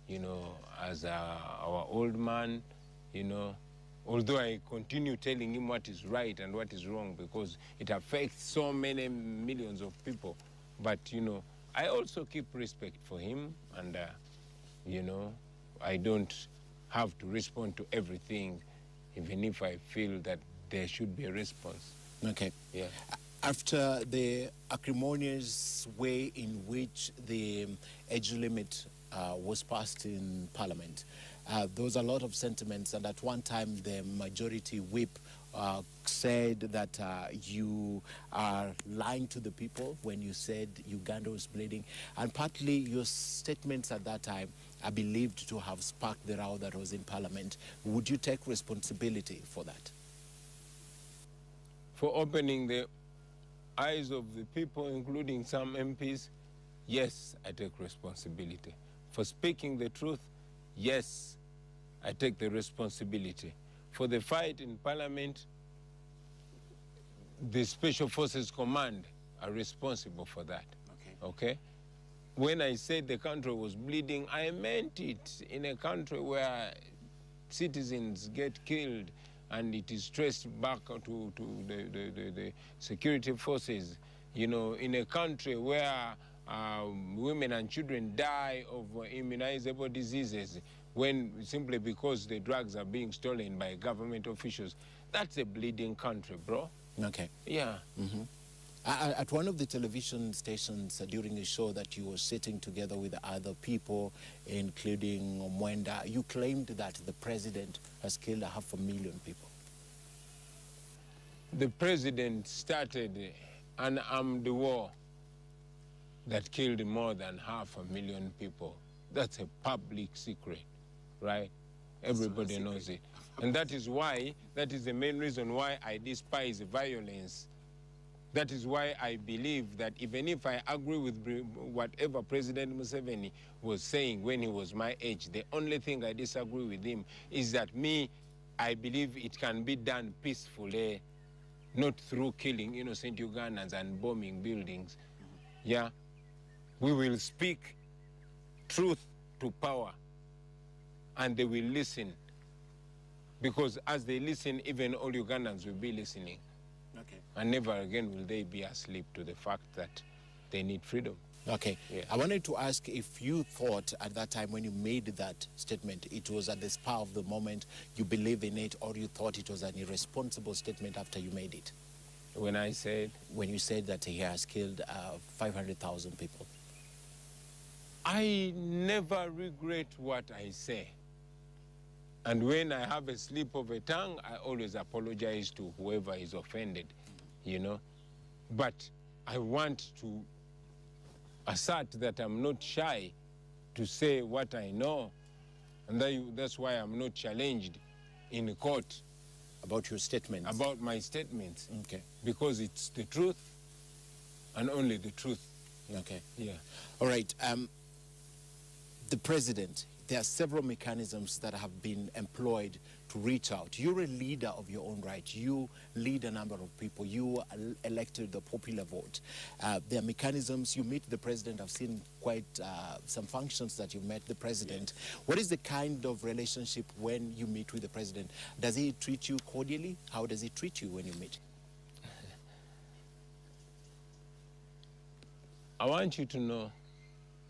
[SPEAKER 2] you know, as our old man, you know, although I continue telling him what is right and what is wrong because it affects so many millions of people. But, you know, I also keep respect for him and, you know, I don't have to respond to everything, even if I feel that there should be a response.
[SPEAKER 1] Okay.
[SPEAKER 2] Yeah.
[SPEAKER 1] After the acrimonious way in which the age limit was passed in Parliament, there was a lot of sentiments, and at one time the majority whip said that you are lying to the people when you said Uganda was bleeding, and partly your statements at that time are believed to have sparked the row that was in Parliament. Would you take responsibility for that?
[SPEAKER 2] For opening the eyes of the people, including some MPs, yes, I take responsibility. For speaking the truth, yes, I take the responsibility. For the fight in Parliament, the Special Forces Command are responsible for that. Okay? When I said the country was bleeding, I meant it. In a country where citizens get killed and it is traced back to the security forces, you know, in a country where women and children die of immunizable diseases simply because the drugs are being stolen by government officials, that's a bleeding country, bro.
[SPEAKER 1] Okay.
[SPEAKER 2] Yeah.
[SPEAKER 1] Mm-hmm. At one of the television stations during a show that you were sitting together with other people, including Mwenda, you claimed that the president has killed 500,000 people.
[SPEAKER 2] The president started an armed war that killed more than 500,000 people. That's a public secret, right? Everybody knows it. And that is the main reason why I despise violence. That is why I believe that even if I agree with whatever President Museveni was saying when he was my age, the only thing I disagree with him is that I believe it can be done peacefully, not through killing innocent Ugandans and bombing buildings. Yeah? We will speak truth to power, and they will listen. Because as they listen, even all Ugandans will be listening.
[SPEAKER 1] Okay.
[SPEAKER 2] And never again will they be asleep to the fact that they need freedom.
[SPEAKER 1] Okay.
[SPEAKER 2] Yeah.
[SPEAKER 1] I wanted to ask if you thought at that time when you made that statement, it was at the spur of the moment, you believe in it, or you thought it was an irresponsible statement after you made it?
[SPEAKER 2] When I said?
[SPEAKER 1] When you said that he has killed 500,000 people.
[SPEAKER 2] I never regret what I say. And when I have a slip of a tongue, I always apologize to whoever is offended, you know. But I want to assert that I'm not shy to say what I know, and that's why I'm not challenged in court.
[SPEAKER 1] About your statements?
[SPEAKER 2] About my statements.
[SPEAKER 1] Okay.
[SPEAKER 2] Because it's the truth, and only the truth.
[SPEAKER 1] Okay.
[SPEAKER 2] Yeah.
[SPEAKER 1] All right. The president, there are several mechanisms that have been employed to reach out. You're a leader of your own right. You lead a number of people. You elected the popular vote. There are mechanisms. You meet the president. I've seen quite some functions that you met the president. Yes. What is the kind of relationship when you meet with the president? Does he treat you cordially? How does he treat you when you meet?
[SPEAKER 2] I want you to know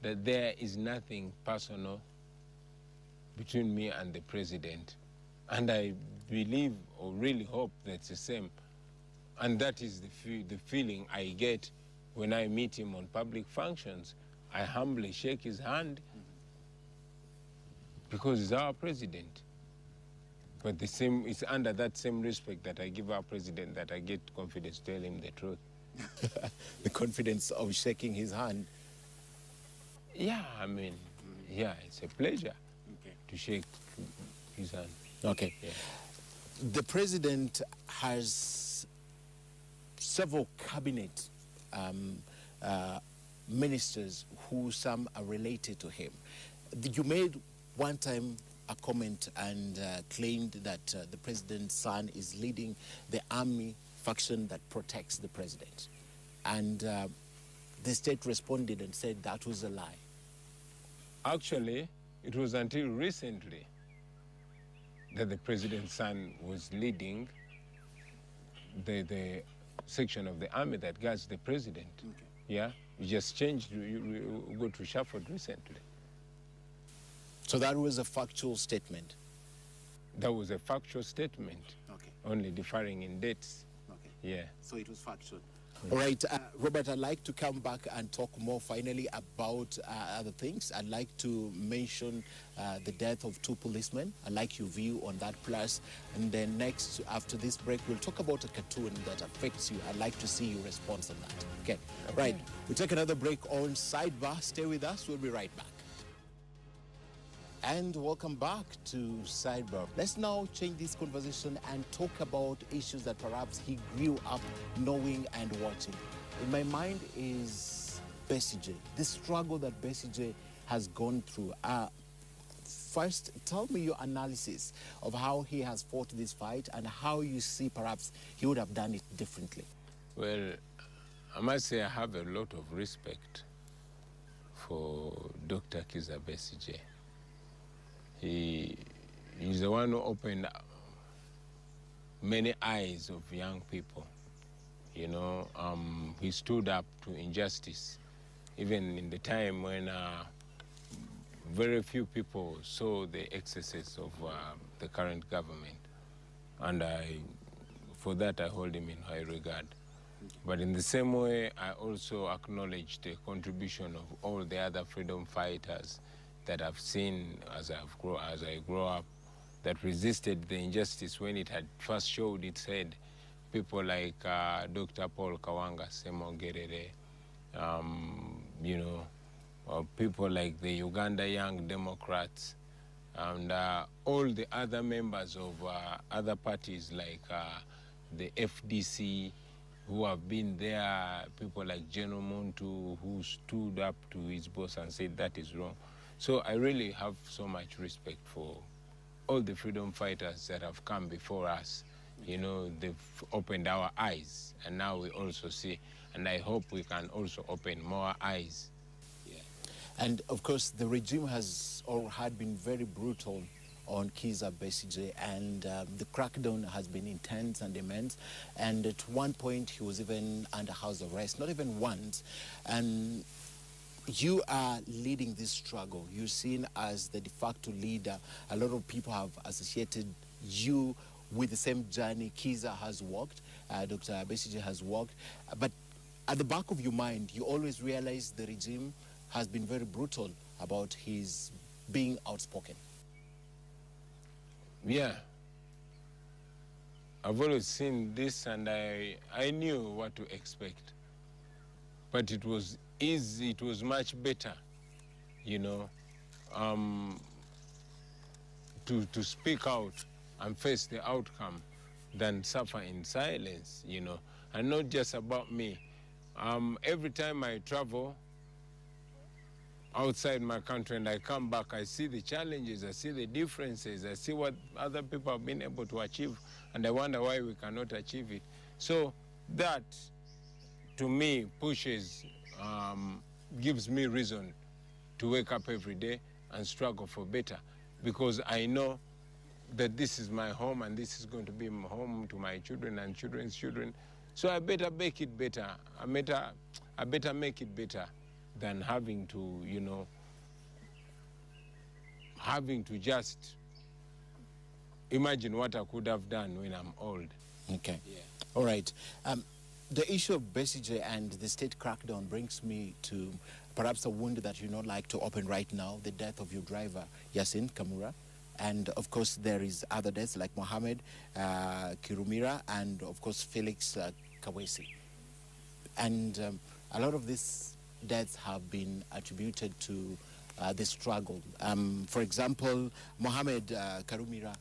[SPEAKER 2] that there is nothing personal between me and the president. And I believe or really hope that's the same. And that is the feeling I get when I meet him on public functions. I humbly shake his hand because he's our president. But it's under that same respect that I give our president that I get confidence to tell him the truth.
[SPEAKER 1] The confidence of shaking his hand.
[SPEAKER 2] Yeah, I mean, yeah, it's a pleasure to shake his hand.
[SPEAKER 1] Okay.
[SPEAKER 2] Yeah.
[SPEAKER 1] The president has several cabinet ministers who some are related to him. You made one time a comment and claimed that the president's son is leading the army faction that protects the president. And the state responded and said that was a lie.
[SPEAKER 2] Actually, it was until recently that the president's son was leading the section of the army that guards the president. Okay. Yeah, you just changed, you got reshuffled recently.
[SPEAKER 1] So that was a factual statement?
[SPEAKER 2] That was a factual statement,
[SPEAKER 1] okay,
[SPEAKER 2] only differing in dates.
[SPEAKER 1] Okay.
[SPEAKER 2] Yeah.
[SPEAKER 1] So it was factual. All right, Robert, I'd like to come back and talk more finally about other things. I'd like to mention the death of 2 policemen. I'd like your view on that plus. And then next, after this break, we'll talk about a cartoon that affects you. I'd like to see your response on that. Okay. Right, we take another break on Sidebar. Stay with us. We'll be right back. And welcome back to Sidebar. Let's now change this conversation and talk about issues that perhaps he grew up knowing and watching. In my mind is Besigye, the struggle that Besigye has gone through. First, tell me your analysis of how he has fought this fight and how you see perhaps he would have done it differently.
[SPEAKER 2] Well, I must say I have a lot of respect for Dr. Kizza Besigye. He's the one who opened many eyes of young people. You know, he stood up to injustice, even in the time when very few people saw the excesses of the current government. And for that, I hold him in high regard. But in the same way, I also acknowledge the contribution of all the other freedom fighters that I've seen as I grow up, that resisted the injustice when it had first showed its head. People like Dr. Paul Kawanga, Semo Gerere, you know, people like the Uganda Young Democrats, and all the other members of other parties like the FDC, who have been there, people like General Muntu, who stood up to his boss and said that is wrong. So I really have so much respect for all the freedom fighters that have come before us. You know, they've opened our eyes, and now we also see, and I hope we can also open more eyes. Yeah.
[SPEAKER 1] And of course, the regime has or had been very brutal on Kizza Besigye, and the crackdown has been intense and immense. And at one point, he was even under house arrest, not even once. And you are leading this struggle. You're seen as the de facto leader. A lot of people have associated you with the same journey Kizza has walked, Dr. Besigye has walked. But at the back of your mind, you always realize the regime has been very brutal about his being outspoken.
[SPEAKER 2] Yeah. I've always seen this, and I knew what to expect. But it was easy, it was much better, you know, to speak out and face the outcome than suffer in silence, you know. And not just about me. Every time I travel outside my country and I come back, I see the challenges, I see the differences, I see what other people have been able to achieve, and I wonder why we cannot achieve it. So that, to me, pushes, gives me reason to wake up every day and struggle for better, because I know that this is my home and this is going to be my home to my children and children's children. So I better make it better. I better make it better than having to, you know, having to just imagine what I could have done when I'm old.
[SPEAKER 1] Okay.
[SPEAKER 2] Yeah.
[SPEAKER 1] All right. The issue of Besigye and the state crackdown brings me to perhaps a wound that you not like to open right now, the death of your driver, Yasin Kamura. And of course, there is other deaths like Mohammed Kirumira and of course, Felix Kawesi. And a lot of these deaths have been attributed to the struggle. For example, Mohammed Karumira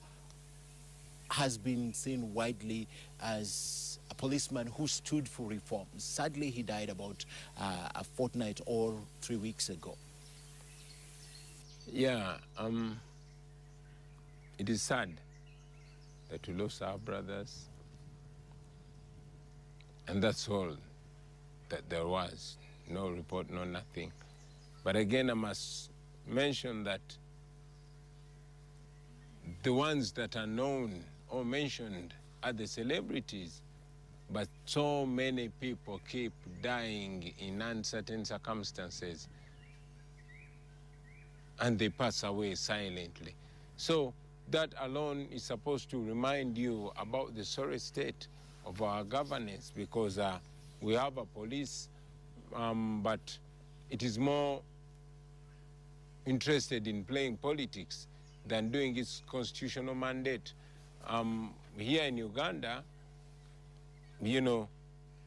[SPEAKER 1] has been seen widely as a policeman who stood for reform. Sadly, he died about a fortnight or 3 weeks ago.
[SPEAKER 2] Yeah, it is sad that we lost our brothers, and that's all that there was. No report, no nothing. But again, I must mention that the ones that are known or mentioned are the celebrities, but so many people keep dying in uncertain circumstances, and they pass away silently. So that alone is supposed to remind you about the sorry state of our governance, because we have a police, but it is more interested in playing politics than doing its constitutional mandate. Here in Uganda, you know,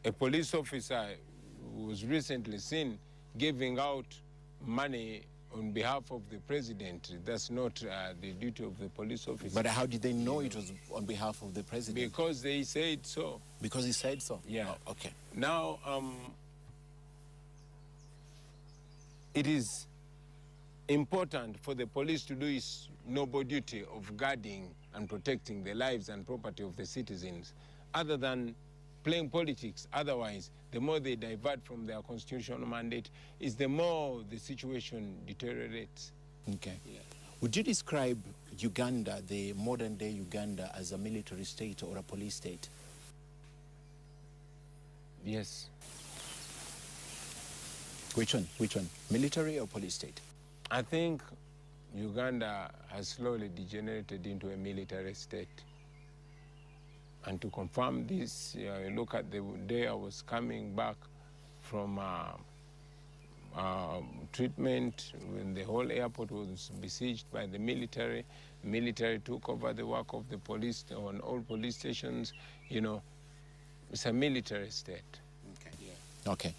[SPEAKER 2] a police officer was recently seen giving out money on behalf of the president. That's not the duty of the police officer.
[SPEAKER 1] But how did they know it was on behalf of the president?
[SPEAKER 2] Because they said so.
[SPEAKER 1] Because he said so?
[SPEAKER 2] Yeah.
[SPEAKER 1] Oh, okay.
[SPEAKER 2] Now, it is important for the police to do its noble duty of guarding and protecting the lives and property of the citizens, other than playing politics. Otherwise, the more they divert from their constitutional mandate, is the more the situation deteriorates.
[SPEAKER 1] Okay. Yeah. Would you describe Uganda, the modern-day Uganda, as a military state or a police state?
[SPEAKER 2] Yes.
[SPEAKER 1] Which one? Which one? Military or police state?
[SPEAKER 2] I think Uganda has slowly degenerated into a military state. And to confirm this, look at the day I was coming back from treatment when the whole airport was besieged by the military. Military took over the work of the police on all police stations. You know, it's a military state.
[SPEAKER 1] Okay. Yeah. Okay.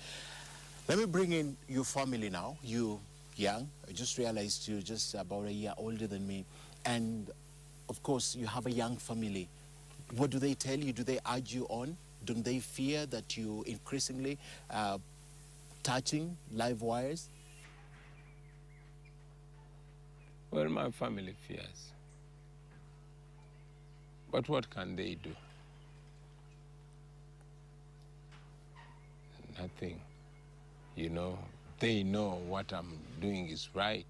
[SPEAKER 1] Let me bring in your family now. You young. I just realized you're just about a year older than me. And of course, you have a young family. What do they tell you? Do they urge you on? Don't they fear that you increasingly touching live wires?
[SPEAKER 2] Well, my family fears. But what can they do? Nothing. You know, they know what I'm doing is right,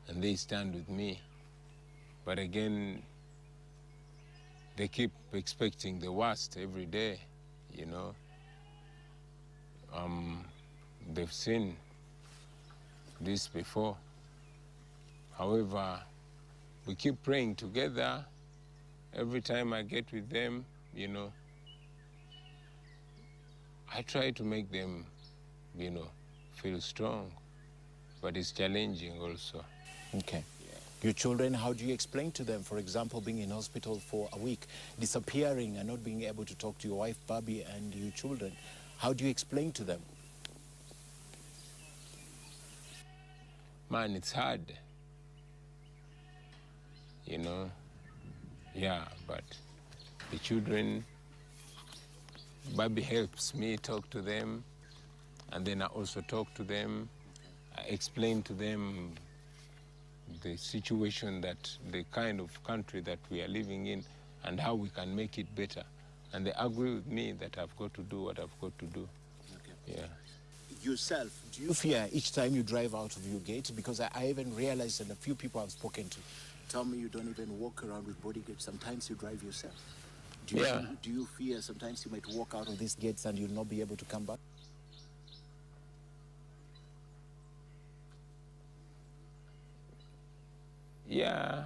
[SPEAKER 2] and they stand with me. But again, they keep expecting the worst every day, you know. They've seen this before. However, we keep praying together. Every time I get with them, you know, I try to make them, you know, feel strong, but it's challenging also.
[SPEAKER 1] Okay. Yeah. Your children, how do you explain to them, for example, being in hospital for a week, disappearing and not being able to talk to your wife, Bobby, and your children? How do you explain to them?
[SPEAKER 2] Man, it's hard. You know? Yeah, but the children, Bobby helps me talk to them, and then I also talk to them. I explain to them the situation, that the kind of country that we are living in and how we can make it better. And they agree with me that I've got to do what I've got to do. Okay. Yeah.
[SPEAKER 1] Yourself, do you fear each time you drive out of your gate? Because I even realized that a few people I've spoken to tell me you don't even walk around with bodyguards. Sometimes you drive yourself. Do you fear sometimes you might walk out of these gates and you'll not be able to come back?
[SPEAKER 2] Yeah.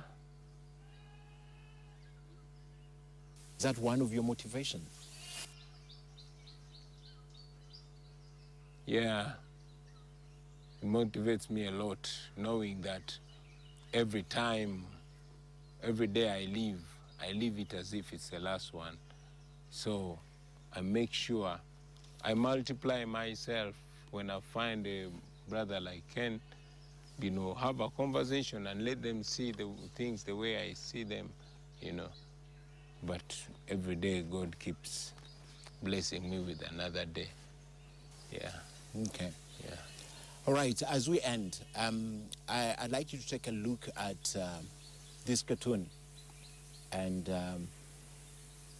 [SPEAKER 1] Is that one of your motivations?
[SPEAKER 2] Yeah, it motivates me a lot, knowing that every time, every day I live it as if it's the last one. So I make sure I multiply myself when I find a brother like Ken, you know, have a conversation and let them see the things the way I see them, you know. But every day God keeps blessing me with another day. Yeah.
[SPEAKER 1] Okay.
[SPEAKER 2] Yeah.
[SPEAKER 1] All right, as we end, I'd like you to take a look at this cartoon and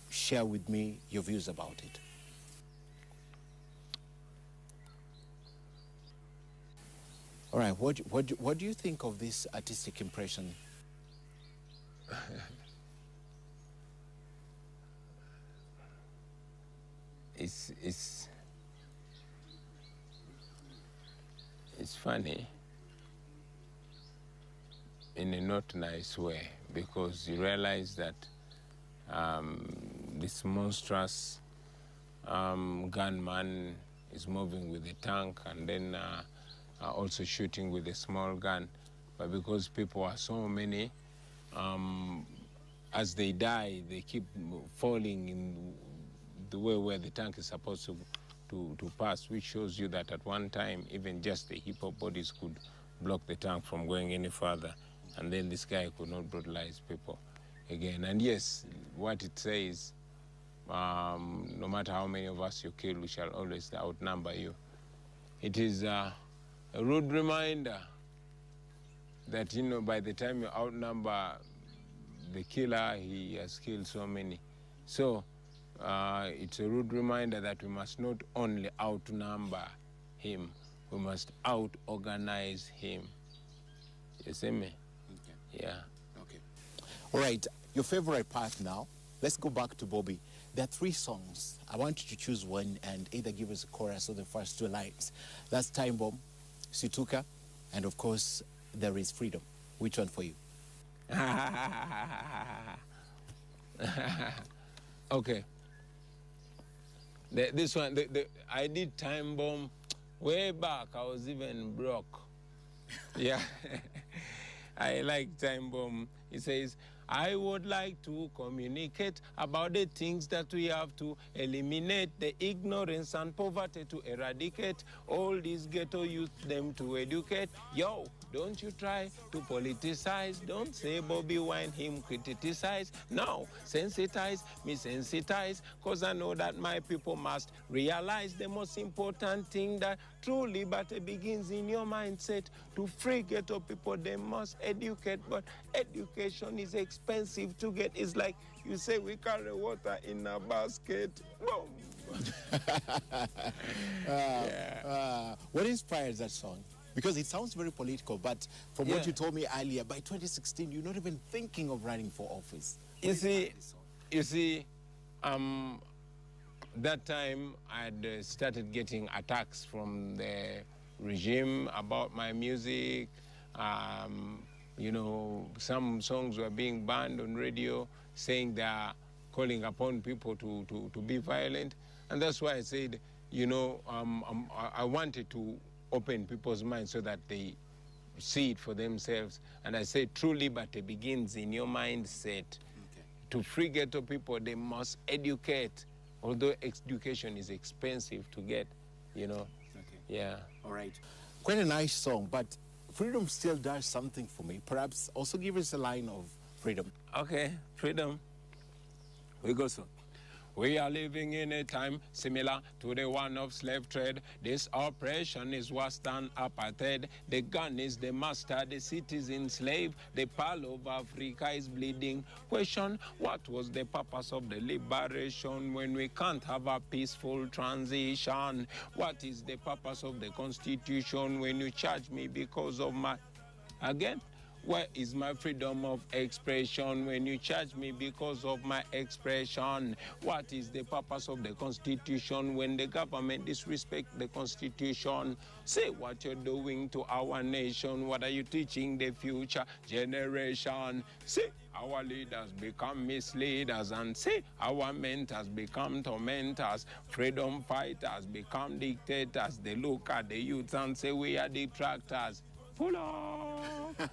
[SPEAKER 1] share with me your views about it. All right, what do you think of this artistic impression?
[SPEAKER 2] It's funny in a not nice way, because you realize that this monstrous gunman is moving with a tank and then also shooting with a small gun. But because people are so many, as they die, they keep falling in the way where the tank is supposed to pass, which shows you that at one time, even just the hip hop bodies could block the tank from going any further. And then this guy could not brutalize people again. And yes, what it says, no matter how many of us you kill, we shall always outnumber you. It is a rude reminder that, you know, by the time you outnumber the killer, he has killed so many. So it's a rude reminder that we must not only outnumber him, we must out-organize him. You see me? Okay. Yeah.
[SPEAKER 1] Okay. All right, your favorite part now. Let's go back to Bobi. There are 3 songs. I want you to choose one and either give us a chorus or the first 2 lines. That's Time Bomb, Situka, and of course, there is Freedom. Which one for you?
[SPEAKER 2] Okay. This one, I did Time Bomb way back. I was even broke. Yeah. I like Time Bomb. It says, I would like to communicate about the things that we have to eliminate, the ignorance and poverty to eradicate, all these ghetto youth, them to educate. Yo, don't you try to politicize. Don't say Bobi Wine, him criticize. No, sensitize, me sensitize, because I know that my people must realize the most important thing, that true liberty begins in your mindset. To free ghetto people, they must educate, but education is expensive to get. It's like you say we carry water in a basket. Boom.
[SPEAKER 1] What inspires that song? Because it sounds very political, but from what you told me earlier, by 2016, you're not even thinking of running for office.
[SPEAKER 2] You see, that time I'd started getting attacks from the regime about my music. You know, some songs were being banned on radio, saying they are calling upon people to be violent. And that's why I said, you know, I wanted to open people's minds so that they see it for themselves. And I said, true liberty begins in your mindset. Okay. To free ghetto people, they must educate, although education is expensive to get, you know. Okay. Yeah.
[SPEAKER 1] All right. Quite a nice song, but Freedom still does something for me. Perhaps also give us a line of Freedom.
[SPEAKER 2] Okay, Freedom. We go so. We are living in a time similar to the one of slave trade. This oppression is worse than apartheid. The gun is the master, the citizen slave. The pearl of Africa is bleeding. Question, what was the purpose of the liberation when we can't have a peaceful transition? What is the purpose of the Constitution when you charge me because of my... Again? Where is my freedom of expression when you charge me because of my expression? What is the purpose of the Constitution when the government disrespects the Constitution? Say what you're doing to our nation. What are you teaching the future generation? Say Our leaders become misleaders, and see, our mentors become tormentors. Freedom fighters become dictators. They look at the youth and say, we are detractors. Pull up.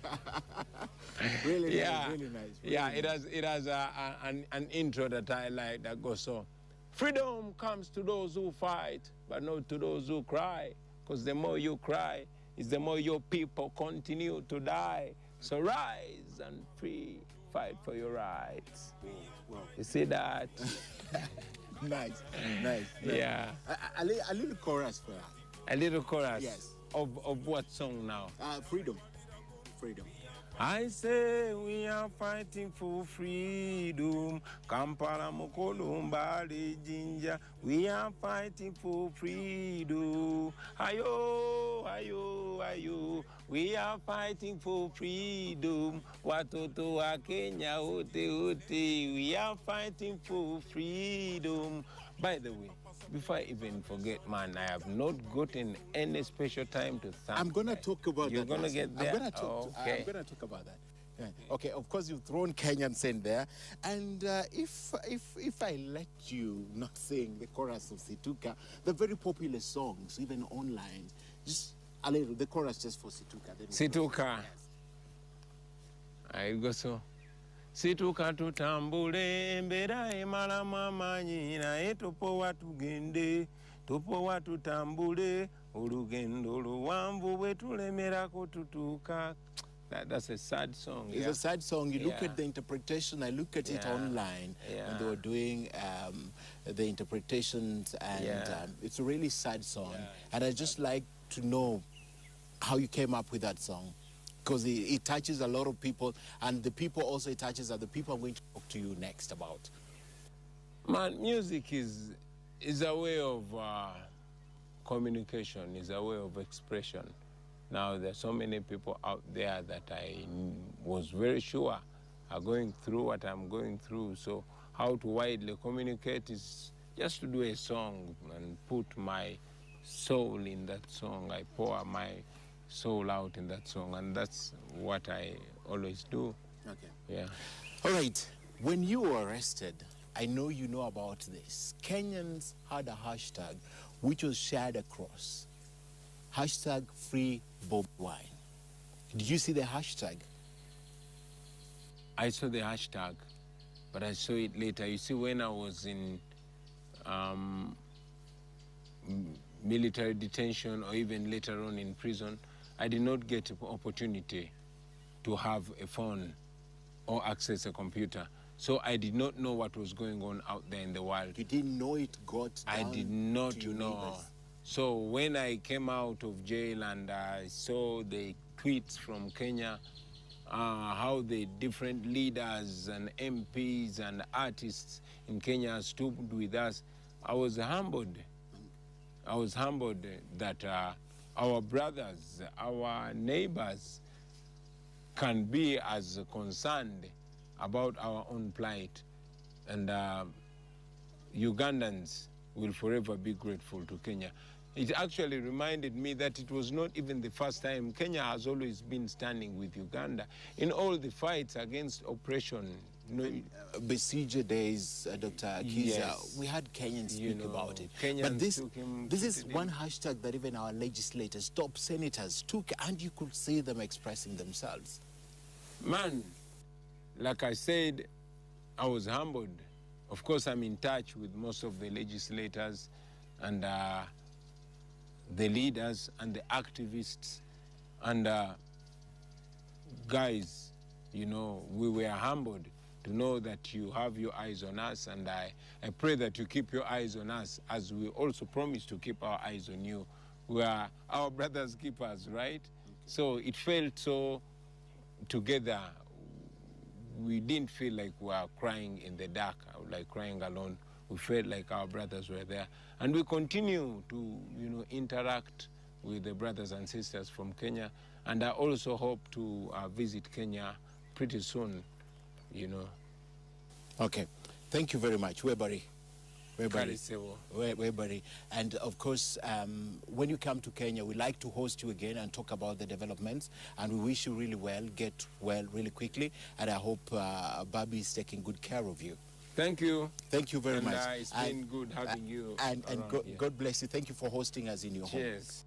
[SPEAKER 1] Really
[SPEAKER 2] Yeah.
[SPEAKER 1] nice, really nice. Really
[SPEAKER 2] Yeah,
[SPEAKER 1] nice.
[SPEAKER 2] it has an intro that I like that goes so. Freedom comes to those who fight, but not to those who cry. Because the more you cry, is the more your people continue to die. So rise and free, fight for your rights.
[SPEAKER 1] Wow.
[SPEAKER 2] You see that?
[SPEAKER 1] Nice, nice.
[SPEAKER 2] Yeah.
[SPEAKER 1] A little chorus for us.
[SPEAKER 2] A little chorus.
[SPEAKER 1] Yes.
[SPEAKER 2] Of what song now?
[SPEAKER 1] Freedom. Freedom.
[SPEAKER 2] I say we are fighting for freedom. Kampala Mukolumba Jinja. We are fighting for freedom. Ayo, ayo, ayo. We are fighting for freedom. Watoto wa Kenya, ote, ote. We are fighting for freedom. By the way, before I even forget, man, I have not gotten any special time to thank.
[SPEAKER 1] I'm gonna talk about
[SPEAKER 2] You're
[SPEAKER 1] that.
[SPEAKER 2] You're gonna get there.
[SPEAKER 1] I'm gonna talk about that. Yeah. Okay. Of course, you've thrown Kenyans in there, and if I let you not sing the chorus of Situka, the very popular songs, even online, just a little, the chorus just for Situka.
[SPEAKER 2] Situka. I go so. Situka tutambule embera emalamu amanyi naye topowa tugende topowa tutambule olugendo luwanvu bwe tulemerako tutuuka. That's a sad song.
[SPEAKER 1] It's a sad song. You look at the interpretation. I look at it online when they were doing the interpretations, and it's a really sad song. And I just like to know how you came up with that song, because it touches a lot of people, and the people also it touches are the people I'm going to talk to you next about.
[SPEAKER 2] Man, music is a way of communication, is a way of expression. Now, there's so many people out there that I was very sure are going through what I'm going through. So how to widely communicate is just to do a song and put my soul in that song. I pour my soul out in that song, and that's what I always do.
[SPEAKER 1] Okay.
[SPEAKER 2] Yeah.
[SPEAKER 1] All right. When you were arrested, I know you know about this. Kenyans had a hashtag which was shared across. Hashtag free Bobi Wine. Did you see the hashtag?
[SPEAKER 2] I saw the hashtag, but I saw it later. You see, when I was in military detention or even later on in prison, I did not get an opportunity to have a phone or access a computer. So I did not know what was going on out there in the world.
[SPEAKER 1] You didn't know it got down
[SPEAKER 2] I did not
[SPEAKER 1] to your
[SPEAKER 2] know.
[SPEAKER 1] neighbors.
[SPEAKER 2] So when I came out of jail and I saw the tweets from Kenya, how the different leaders and MPs and artists in Kenya stood with us, I was humbled. I was humbled that our brothers, our neighbors can be as concerned about our own plight. And Ugandans will forever be grateful to Kenya. It actually reminded me that it was not even the first time. Kenya has always been standing with Uganda in all the fights against oppression.
[SPEAKER 1] Besieger days, Dr. Akiza,
[SPEAKER 2] Yes.
[SPEAKER 1] we had Kenyans speak about it.
[SPEAKER 2] Kenyans
[SPEAKER 1] But this
[SPEAKER 2] took
[SPEAKER 1] is
[SPEAKER 2] it
[SPEAKER 1] one
[SPEAKER 2] in.
[SPEAKER 1] hashtag that even our legislators, top senators took, and you could see them expressing themselves.
[SPEAKER 2] Man, like I said, I was humbled. Of course, I'm in touch with most of the legislators and the leaders and the activists. And guys, you know, we were humbled to know that you have your eyes on us, and I pray that you keep your eyes on us as we also promise to keep our eyes on you. We are our brothers keepers, right? Okay. So it felt so together. We didn't feel like we were crying in the dark, like crying alone. We felt like our brothers were there. And we continue to, you know, interact with the brothers and sisters from Kenya. And I also hope to visit Kenya pretty soon, you know.
[SPEAKER 1] Okay. Thank you very much. Webari. Webari. And of course, when you come to Kenya, we like to host you again and talk about the developments. And we wish you really well, get well really quickly. And I hope Bobi is taking good care of you.
[SPEAKER 2] Thank you.
[SPEAKER 1] Thank you very much.
[SPEAKER 2] It's been good having you.
[SPEAKER 1] And God bless you. Thank you for hosting us in your home.
[SPEAKER 2] Cheers.